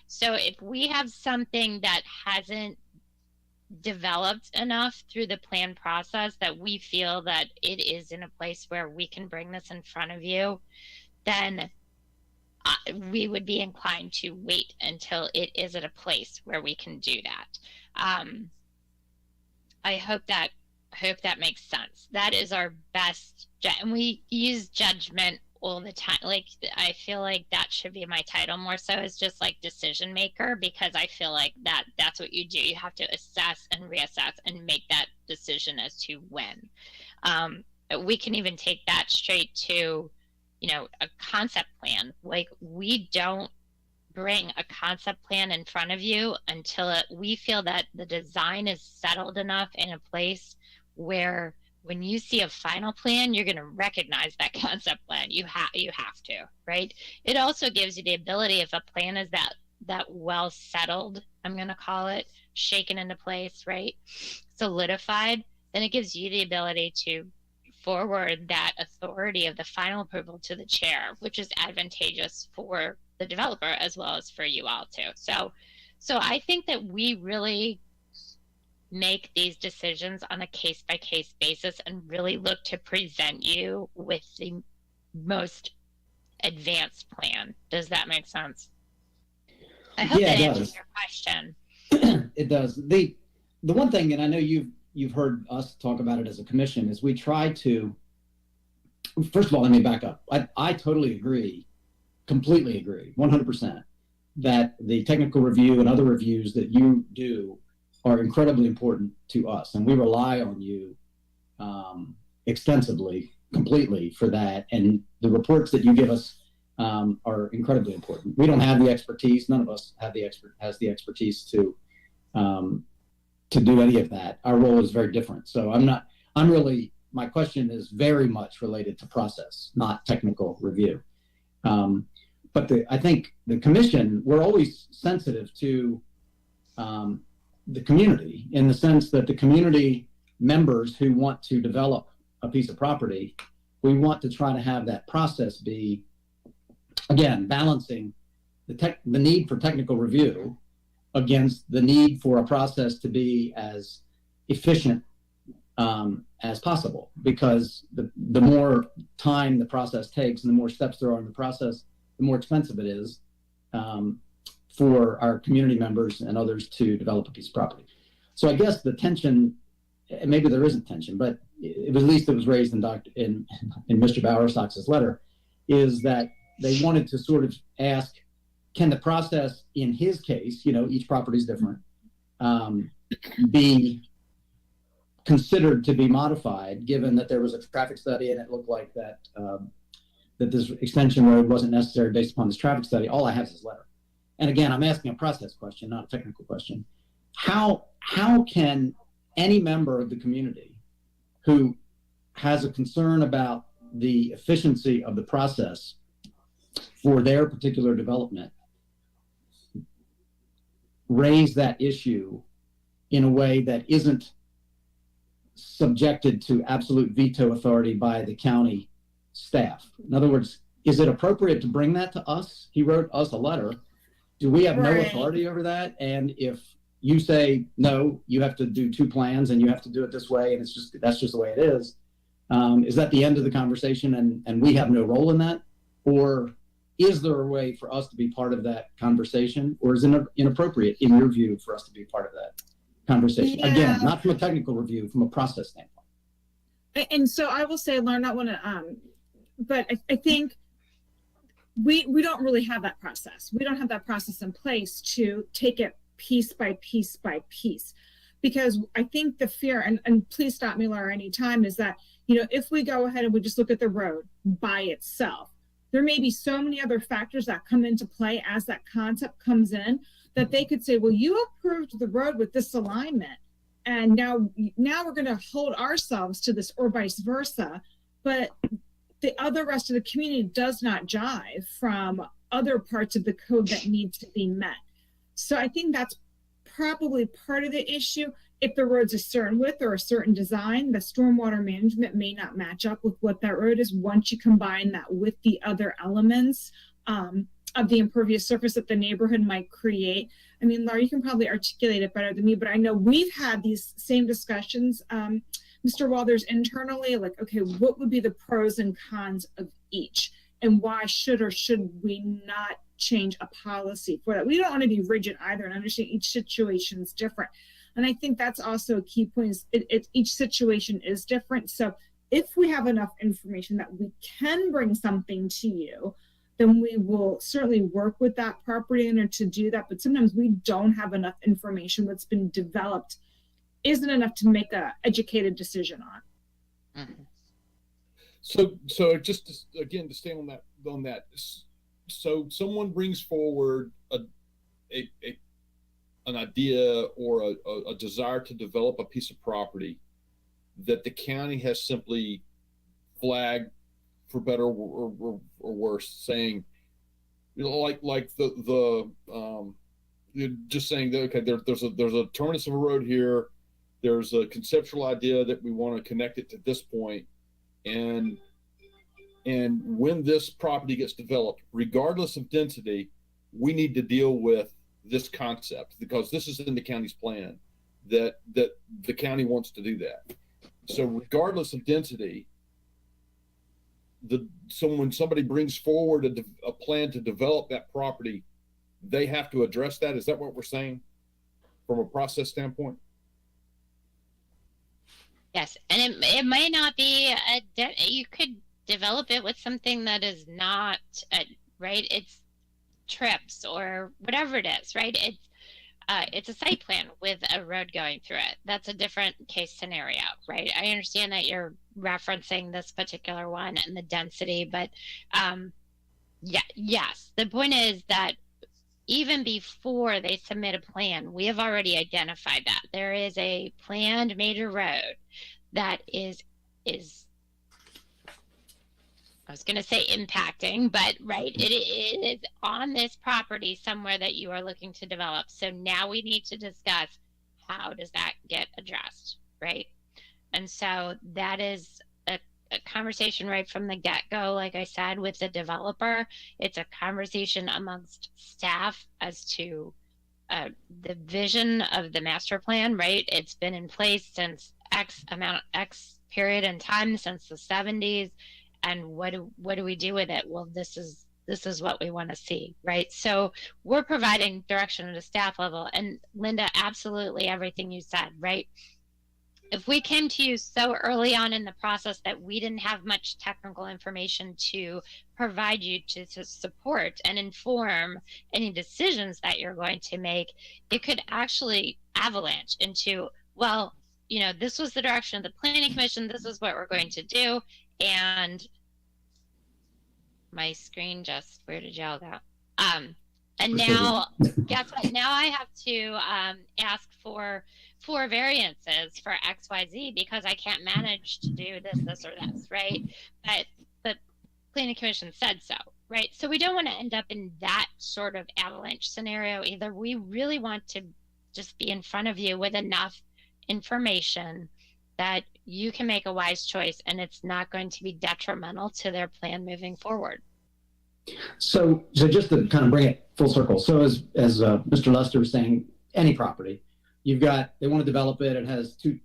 Speaker 9: So if we have something that hasn't developed enough through the plan process that we feel that it is in a place where we can bring this in front of you, then we would be inclined to wait until it is at a place where we can do that. I hope that makes sense. That is our best, and we use judgment all the time. Like, I feel like that should be my title more so, is just like decision maker, because I feel like that's what you do. You have to assess and reassess and make that decision as to when. We can even take that straight to, you know, a concept plan. Like, we don't bring a concept plan in front of you until we feel that the design is settled enough in a place where when you see a final plan, you're going to recognize that concept plan. You have to, right? It also gives you the ability, if a plan is that well settled, I'm going to call it, shaken into place, right? Solidified, then it gives you the ability to forward that authority of the final approval to the chair, which is advantageous for the developer as well as for you all too. So I think that we really make these decisions on a case by case basis and really look to present you with the most advanced plan. Does that make sense? I hope
Speaker 1: Yeah,
Speaker 9: that
Speaker 1: it
Speaker 9: answers
Speaker 1: does.
Speaker 9: your question.
Speaker 1: It does. The one thing, and I know you've heard us talk about it as a commission, is we try to. First of all, let me back up. I totally agree, completely agree, 100%, that the technical review and other reviews that you do are incredibly important to us, and we rely on you extensively, completely for that. And the reports that you give us are incredibly important. We don't have the expertise. None of us has the expertise to do any of that. Our role is very different. So my question is very much related to process, not technical review. But I think the commission, we're always sensitive to the community, in the sense that the community members who want to develop a piece of property, we want to try to have that process be, again, balancing the need for technical review against the need for a process to be as efficient as possible, because the more time the process takes and the more steps there are in the process, the more expensive it is for our community members and others to develop a piece of property. So I guess the tension, maybe there isn't tension, but at least it was raised in Mr. Bowersox's letter, is that they wanted to sort of ask, can the process in his case, each property is different, be considered to be modified, given that there was a traffic study and it looked like that this extension road wasn't necessary based upon this traffic study. All I have is his letter. And again, I'm asking a process question, not a technical question. How can any member of the community who has a concern about the efficiency of the process for their particular development raise that issue in a way that isn't subjected to absolute veto authority by the county staff? In other words, is it appropriate to bring that to us? He wrote us a letter. Do we have no
Speaker 3: Right.
Speaker 1: authority over that? And if you say, no, you have to do 2 plans and you have to do it this way, and that's just the way it is that the end of the conversation and we have no role in that? Or is there a way for us to be part of that conversation? Or is it inappropriate, in your view, for us to be part of that conversation?
Speaker 3: Yeah.
Speaker 1: Again, not from a technical review, from a process standpoint.
Speaker 3: And so I will say, Lauren, not want to, but I think we don't really have that process. We don't have that process in place to take it piece by piece by piece, because I think the fear, and please stop me, Laura, anytime, is that, if we go ahead and we just look at the road by itself, there may be so many other factors that come into play as that concept comes in, that they could say, well, you approved the road with this alignment, and now we're going to hold ourselves to this, or vice versa. But the rest of the community does not jive from other parts of the code that need to be met. So I think that's probably part of the issue. If the road's a certain width or a certain design, the stormwater management may not match up with what that road is once you combine that with the other elements of the impervious surface that the neighborhood might create. I mean, Laura, you can probably articulate it better than me, but I know we've had these same discussions, Mr. Walters, internally, like, okay, what would be the pros and cons of each? And why should or should we not change a policy for that? We don't want to be rigid either, and understand each situation is different. And I think that's also a key point, is each situation is different. So if we have enough information that we can bring something to you, then we will certainly work with that property owner to do that. But sometimes we don't have enough information. What's been developed isn't enough to make an educated decision on.
Speaker 9: Mhm.
Speaker 4: So just again to stay on that. So someone brings forward an idea or a desire to develop a piece of property that the county has simply flagged, for better or worse, saying, like you're just saying that, okay, there's a terminus of a road here. There's a conceptual idea that we want to connect it to this point, And when this property gets developed, regardless of density, we need to deal with this concept because this is in the county's plan that the county wants to do that. So regardless of density, when somebody brings forward a plan to develop that property, they have to address that. Is that what we're saying from a process standpoint?
Speaker 9: Yes, and it might not be you could develop it with something that is not right. It's trips or whatever it is, right? It's a site plan with a road going through it. That's a different case scenario, right? I understand that you're referencing this particular one and the density, but yes, the point is that even before they submit a plan, we have already identified that there is a planned major road that is I was going to say impacting, but right, it is on this property somewhere that you are looking to develop. So now we need to discuss how does that get addressed, right? And so that is a conversation right from the get-go, like I said, with the developer. It's a conversation amongst staff as to the vision of the master plan, right? It's been in place since X period in time, since the 70s. And what do we do with it? Well, this is what we want to see, right? So we're providing direction at a staff level. And Linda, absolutely everything you said, right? If we came to you so early on in the process that we didn't have much technical information to provide you to support and inform any decisions that you're going to make, it could actually avalanche into, well, you know, this was the direction of the Planning Commission, this is what we're going to do. And my screen just, where did y'all go? And now, guess what? Now I have to ask for variances for XYZ because I can't manage to do this or this, right? But the Planning Commission said so, right? So we don't want to end up in that sort of avalanche scenario either. We really want to just be in front of you with enough information that you can make a wise choice and it's not going to be detrimental to their plan moving forward.
Speaker 1: So just to kind of bring it full circle. So as Mr. Lester was saying, any property, they want to develop it. It has two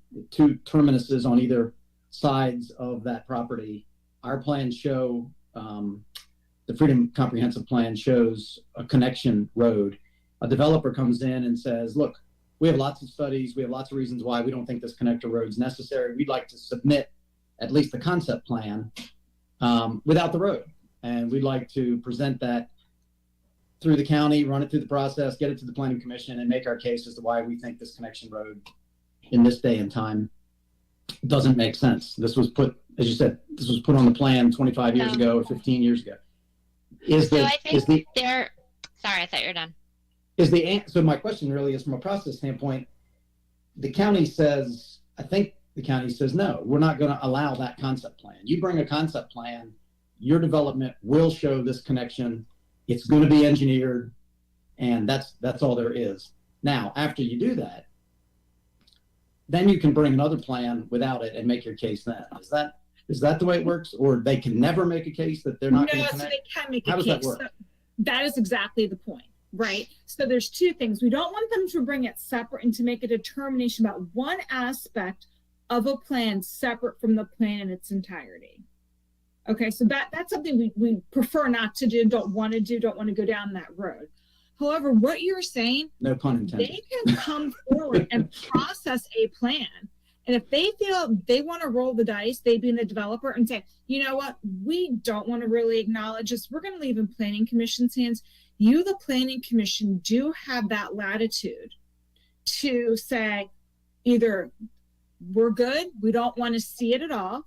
Speaker 1: terminuses on either sides of that property. Our plans show, the Freedom Comprehensive Plan shows a connection road. A developer comes in and says, look, we have lots of studies. We have lots of reasons why we don't think this connector road is necessary. We'd like to submit at least the concept plan without the road. And we'd like to present that through the county, run it through the process, get it to the Planning Commission, and make our case as to why we think this connection road in this day and time doesn't make sense. This was put, as you said, this was put on the plan 25 years ago or 15 years ago.
Speaker 9: Sorry, I thought you were done.
Speaker 1: So my question really is, from a process standpoint, the county says, I think the county says, no, we're not going to allow that concept plan. You bring a concept plan, your development will show this connection. It's going to be engineered, and that's all there is. Now, after you do that, then you can bring another plan without it and make your case then. Is that the way it works? Or they can never make a case that they're not going to connect?
Speaker 3: No, so they can make a
Speaker 1: How
Speaker 3: case.
Speaker 1: does that work?
Speaker 3: So that is exactly the point. Right. So there's two things. We don't want them to bring it separate and to make a determination about one aspect of a plan separate from the plan in its entirety. Okay. So that's something we prefer not to do, don't want to go down that road. However, what you're saying,
Speaker 1: No pun intended.
Speaker 3: they can come forward and process a plan. And if they feel they want to roll the dice, they being the developer, and say, you know what, we don't want to really acknowledge this. We're going to leave in Planning Commission's hands. You, the Planning Commission, do have that latitude to say either we're good, we don't want to see it at all.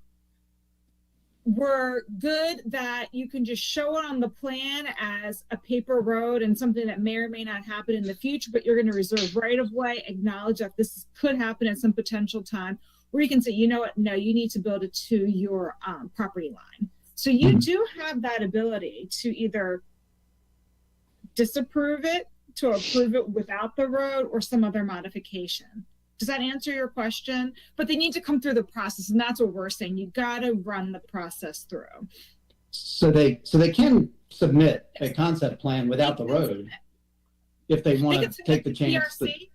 Speaker 3: We're good that you can just show it on the plan as a paper road and something that may or may not happen in the future, but you're going to reserve right of way, acknowledge that this could happen at some potential time, or you can say, you know what, no, you need to build it to your property line. So you do have that ability to either disapprove it, to approve it without the road, or some other modification. Does that answer your question? But they need to come through the process, and that's what we're saying. You got to run the process through.
Speaker 1: So they can submit a concept plan without the road if they want to take the chance.
Speaker 3: PRC,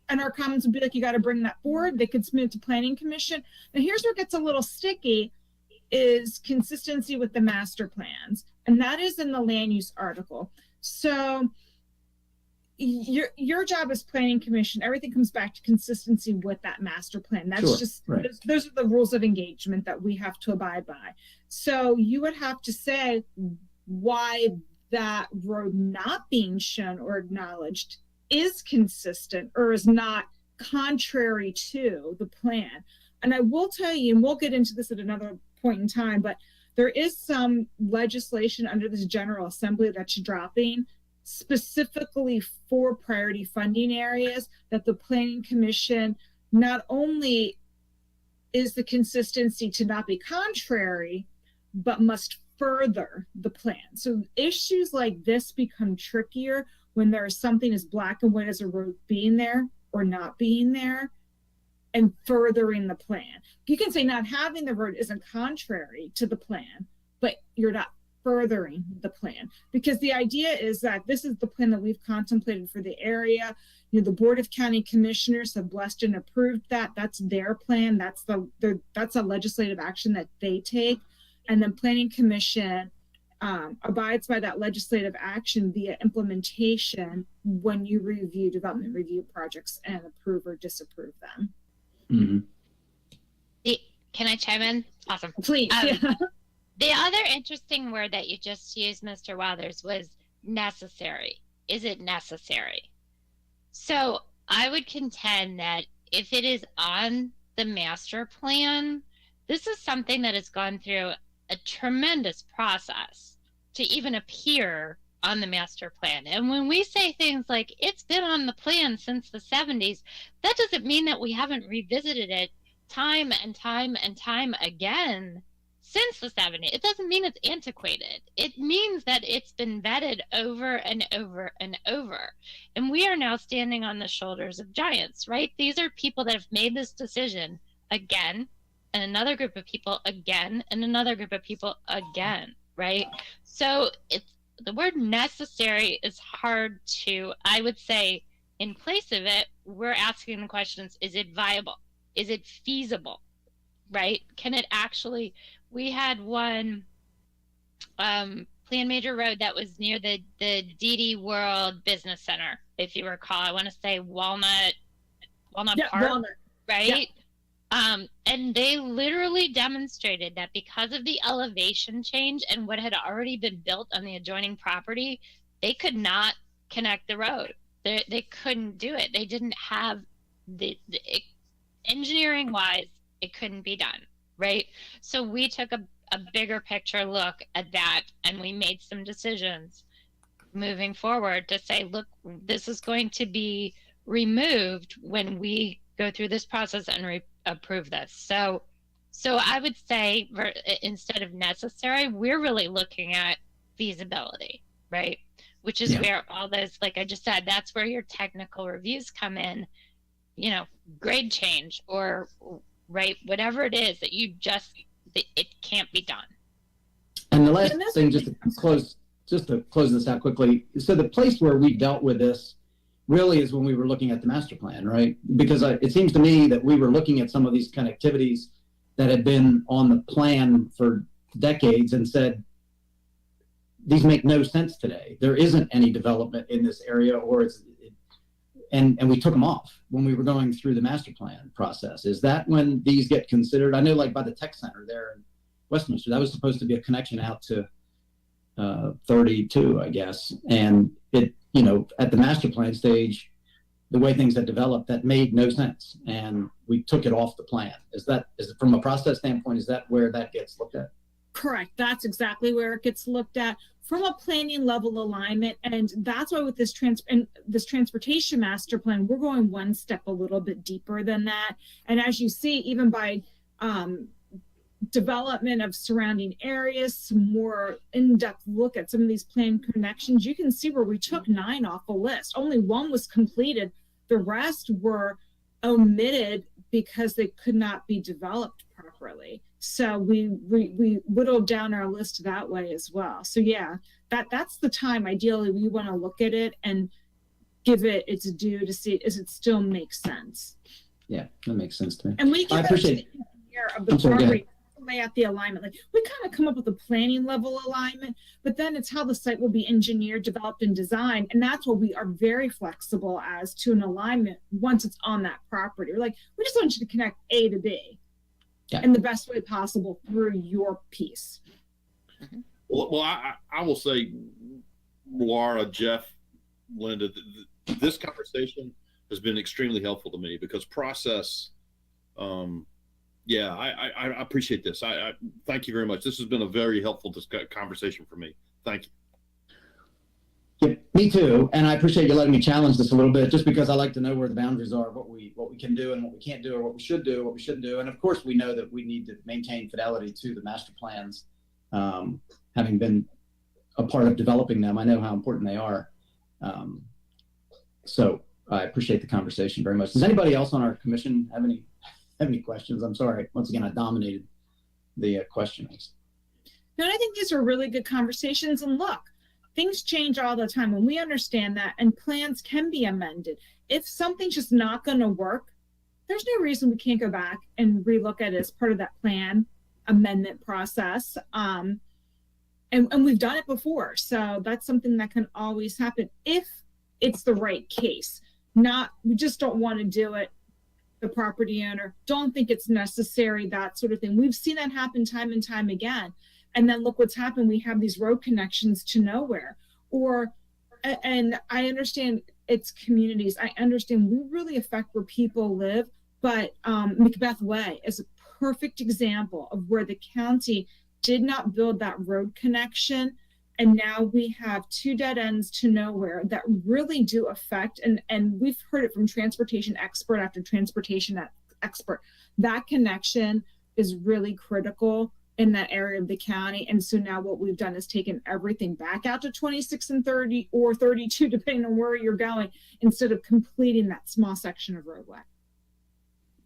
Speaker 3: and our comments would be like, you got to bring that forward. They could submit it to Planning Commission. Now, here's where it gets a little sticky, is consistency with the master plans, and that is in the land use article. So your job as Planning Commission, everything comes back to consistency with that master plan. That's
Speaker 1: Sure,
Speaker 3: just
Speaker 1: right.
Speaker 3: those are the rules of engagement that we have to abide by. So you would have to say why that road not being shown or acknowledged is consistent or is not contrary to the plan. And I will tell you, and we'll get into this at another point in time, but there is some legislation under this General Assembly that's dropping specifically for priority funding areas, that the Planning Commission not only is the consistency to not be contrary, but must further the plan. So issues like this become trickier when there is something as black and white as a road being there or not being there and furthering the plan. You can say not having the road isn't contrary to the plan, but you're not furthering the plan, because the idea is that this is the plan that we've contemplated for the area. You know, the Board of County Commissioners have blessed and approved that. That's their plan. That's a legislative action that they take. And then Planning Commission abides by that legislative action via implementation when you review development review projects and approve or disapprove them.
Speaker 1: Mm-hmm.
Speaker 9: Can I chime in? Awesome.
Speaker 3: Please. Yeah.
Speaker 9: The other interesting word that you just used, Mr. Weathers, was necessary. Is it necessary? So I would contend that if it is on the master plan, this is something that has gone through a tremendous process to even appear on the master plan. And when we say things like it's been on the plan since the 70s, that doesn't mean that we haven't revisited it time and time and time again since the 70s. It doesn't mean it's antiquated. It means that it's been vetted over and over and over. And we are now standing on the shoulders of giants, right? These are people that have made this decision again, and another group of people again, and another group of people again, right? So it's the word necessary is hard to, I would say, in place of it, we're asking the questions, is it viable? Is it feasible? Right? Can it actually, we had one Plan Major Road that was near the DD World Business Center, if you recall. I want to say Walnut
Speaker 3: Yeah,
Speaker 9: Park,
Speaker 3: Walnut.
Speaker 9: right? Yeah. And they literally demonstrated that because of the elevation change and what had already been built on the adjoining property, they could not connect the road. They couldn't do it. They didn't have the engineering wise, it couldn't be done, right? So we took a bigger picture look at that, and we made some decisions moving forward to say, look, this is going to be removed when we go through this process and approve this. So I would say instead of necessary, we're really looking at feasibility, right? Which is where all those, like I just said, that's where your technical reviews come in, you know, grade change or right, whatever it is that you just, it can't be done.
Speaker 1: And the last thing, just to close this out quickly. So the place where we dealt with this really is when we were looking at the master plan, right? Because it seems to me that we were looking at some of these connectivities that had been on the plan for decades and said, these make no sense today. There isn't any development in this area, and we took them off when we were going through the master plan process. Is that when these get considered? I know, like by the tech center there in Westminster, that was supposed to be a connection out to 32, I guess. And it, you know, at the master plan stage, the way things had developed, that made no sense, and we took it off the plan. Is it from a process standpoint? Is that where that gets looked at?
Speaker 3: Correct. That's exactly where it gets looked at from a planning level alignment. And that's why with this transportation master plan, we're going one step a little bit deeper than that. And as you see, even by development of surrounding areas, some more in-depth look at some of these planned connections, you can see where we took 9 off a list. Only 1 was completed. The rest were omitted because they could not be developed properly. So we whittled down our list that way as well. So yeah, that's the time ideally we want to look at it and give it its due to see is it still makes sense.
Speaker 1: Yeah, that makes sense to me.
Speaker 3: And we
Speaker 1: I
Speaker 3: give
Speaker 1: appreciate
Speaker 3: it to the engineer of the
Speaker 1: I'm sorry, go
Speaker 3: property to lay out the alignment. Like we kind of come up with a planning level alignment, but then it's how the site will be engineered, developed, and designed. And that's what we are very flexible as to an alignment once it's on that property. We're like, we just want you to connect A to B in the best way possible through your piece.
Speaker 4: Well, I will say, Laura, Jeff, Linda, this conversation has been extremely helpful to me because process. Yeah, I appreciate this. I thank you very much. This has been a very helpful conversation for me. Thank you.
Speaker 1: Yeah, me too, and I appreciate you letting me challenge this a little bit, just because I like to know where the boundaries are, what we can do and what we can't do, or what we should do, what we shouldn't do, and of course we know that we need to maintain fidelity to the master plans. Having been a part of developing them, I know how important they are. So I appreciate the conversation very much. Does anybody else on our commission have any questions? I'm sorry, once again I dominated the questionings.
Speaker 3: No, I think these are really good conversations. And look, things change all the time, and we understand that, and plans can be amended. If something's just not going to work, there's no reason we can't go back and relook at it as part of that plan amendment process. And we've done it before, so that's something that can always happen if it's the right case. We just don't want to do it. The property owner don't think it's necessary, that sort of thing. We've seen that happen time and time again. And then look what's happened. We have these road connections to nowhere. And I understand it's communities. I understand we really affect where people live, but Macbeth Way is a perfect example of where the county did not build that road connection. And now we have two dead ends to nowhere that really do affect, and we've heard it from transportation expert after transportation expert. That connection is really critical in that area of the county. And so now what we've done is taken everything back out to 26 and 30 or 32, depending on where you're going, instead of completing that small section of roadway.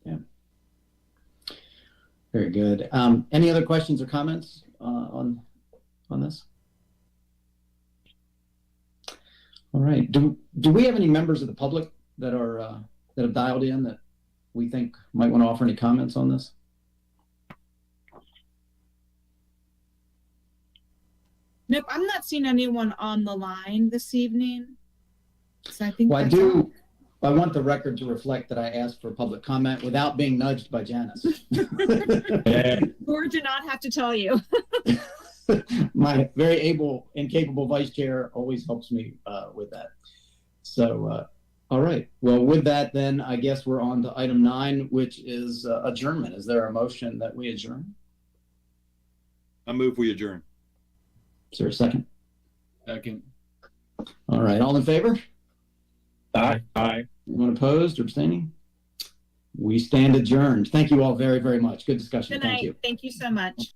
Speaker 1: Yeah. Very good. Any other questions or comments on this? All right. Do we have any members of the public that are that have dialed in that we think might want to offer any comments on this?
Speaker 3: Nope, I'm not seeing anyone on the line this evening. So I think
Speaker 1: Well, I want the record to reflect that I asked for public comment without being nudged by Janice.
Speaker 3: Or do not have to tell you.
Speaker 1: My very able and capable vice chair always helps me with that. So, all right. Well, with that, then I guess we're on to item 9, which is adjournment. Is there a motion that we adjourn?
Speaker 4: I move we adjourn.
Speaker 1: Is there a second?
Speaker 4: Second.
Speaker 1: All right. All in favor?
Speaker 8: Aye. Aye.
Speaker 1: Anyone opposed or abstaining? We stand adjourned. Thank you all very, very much. Good discussion.
Speaker 3: Good
Speaker 1: Thank
Speaker 3: night.
Speaker 1: you.
Speaker 3: Thank you so much.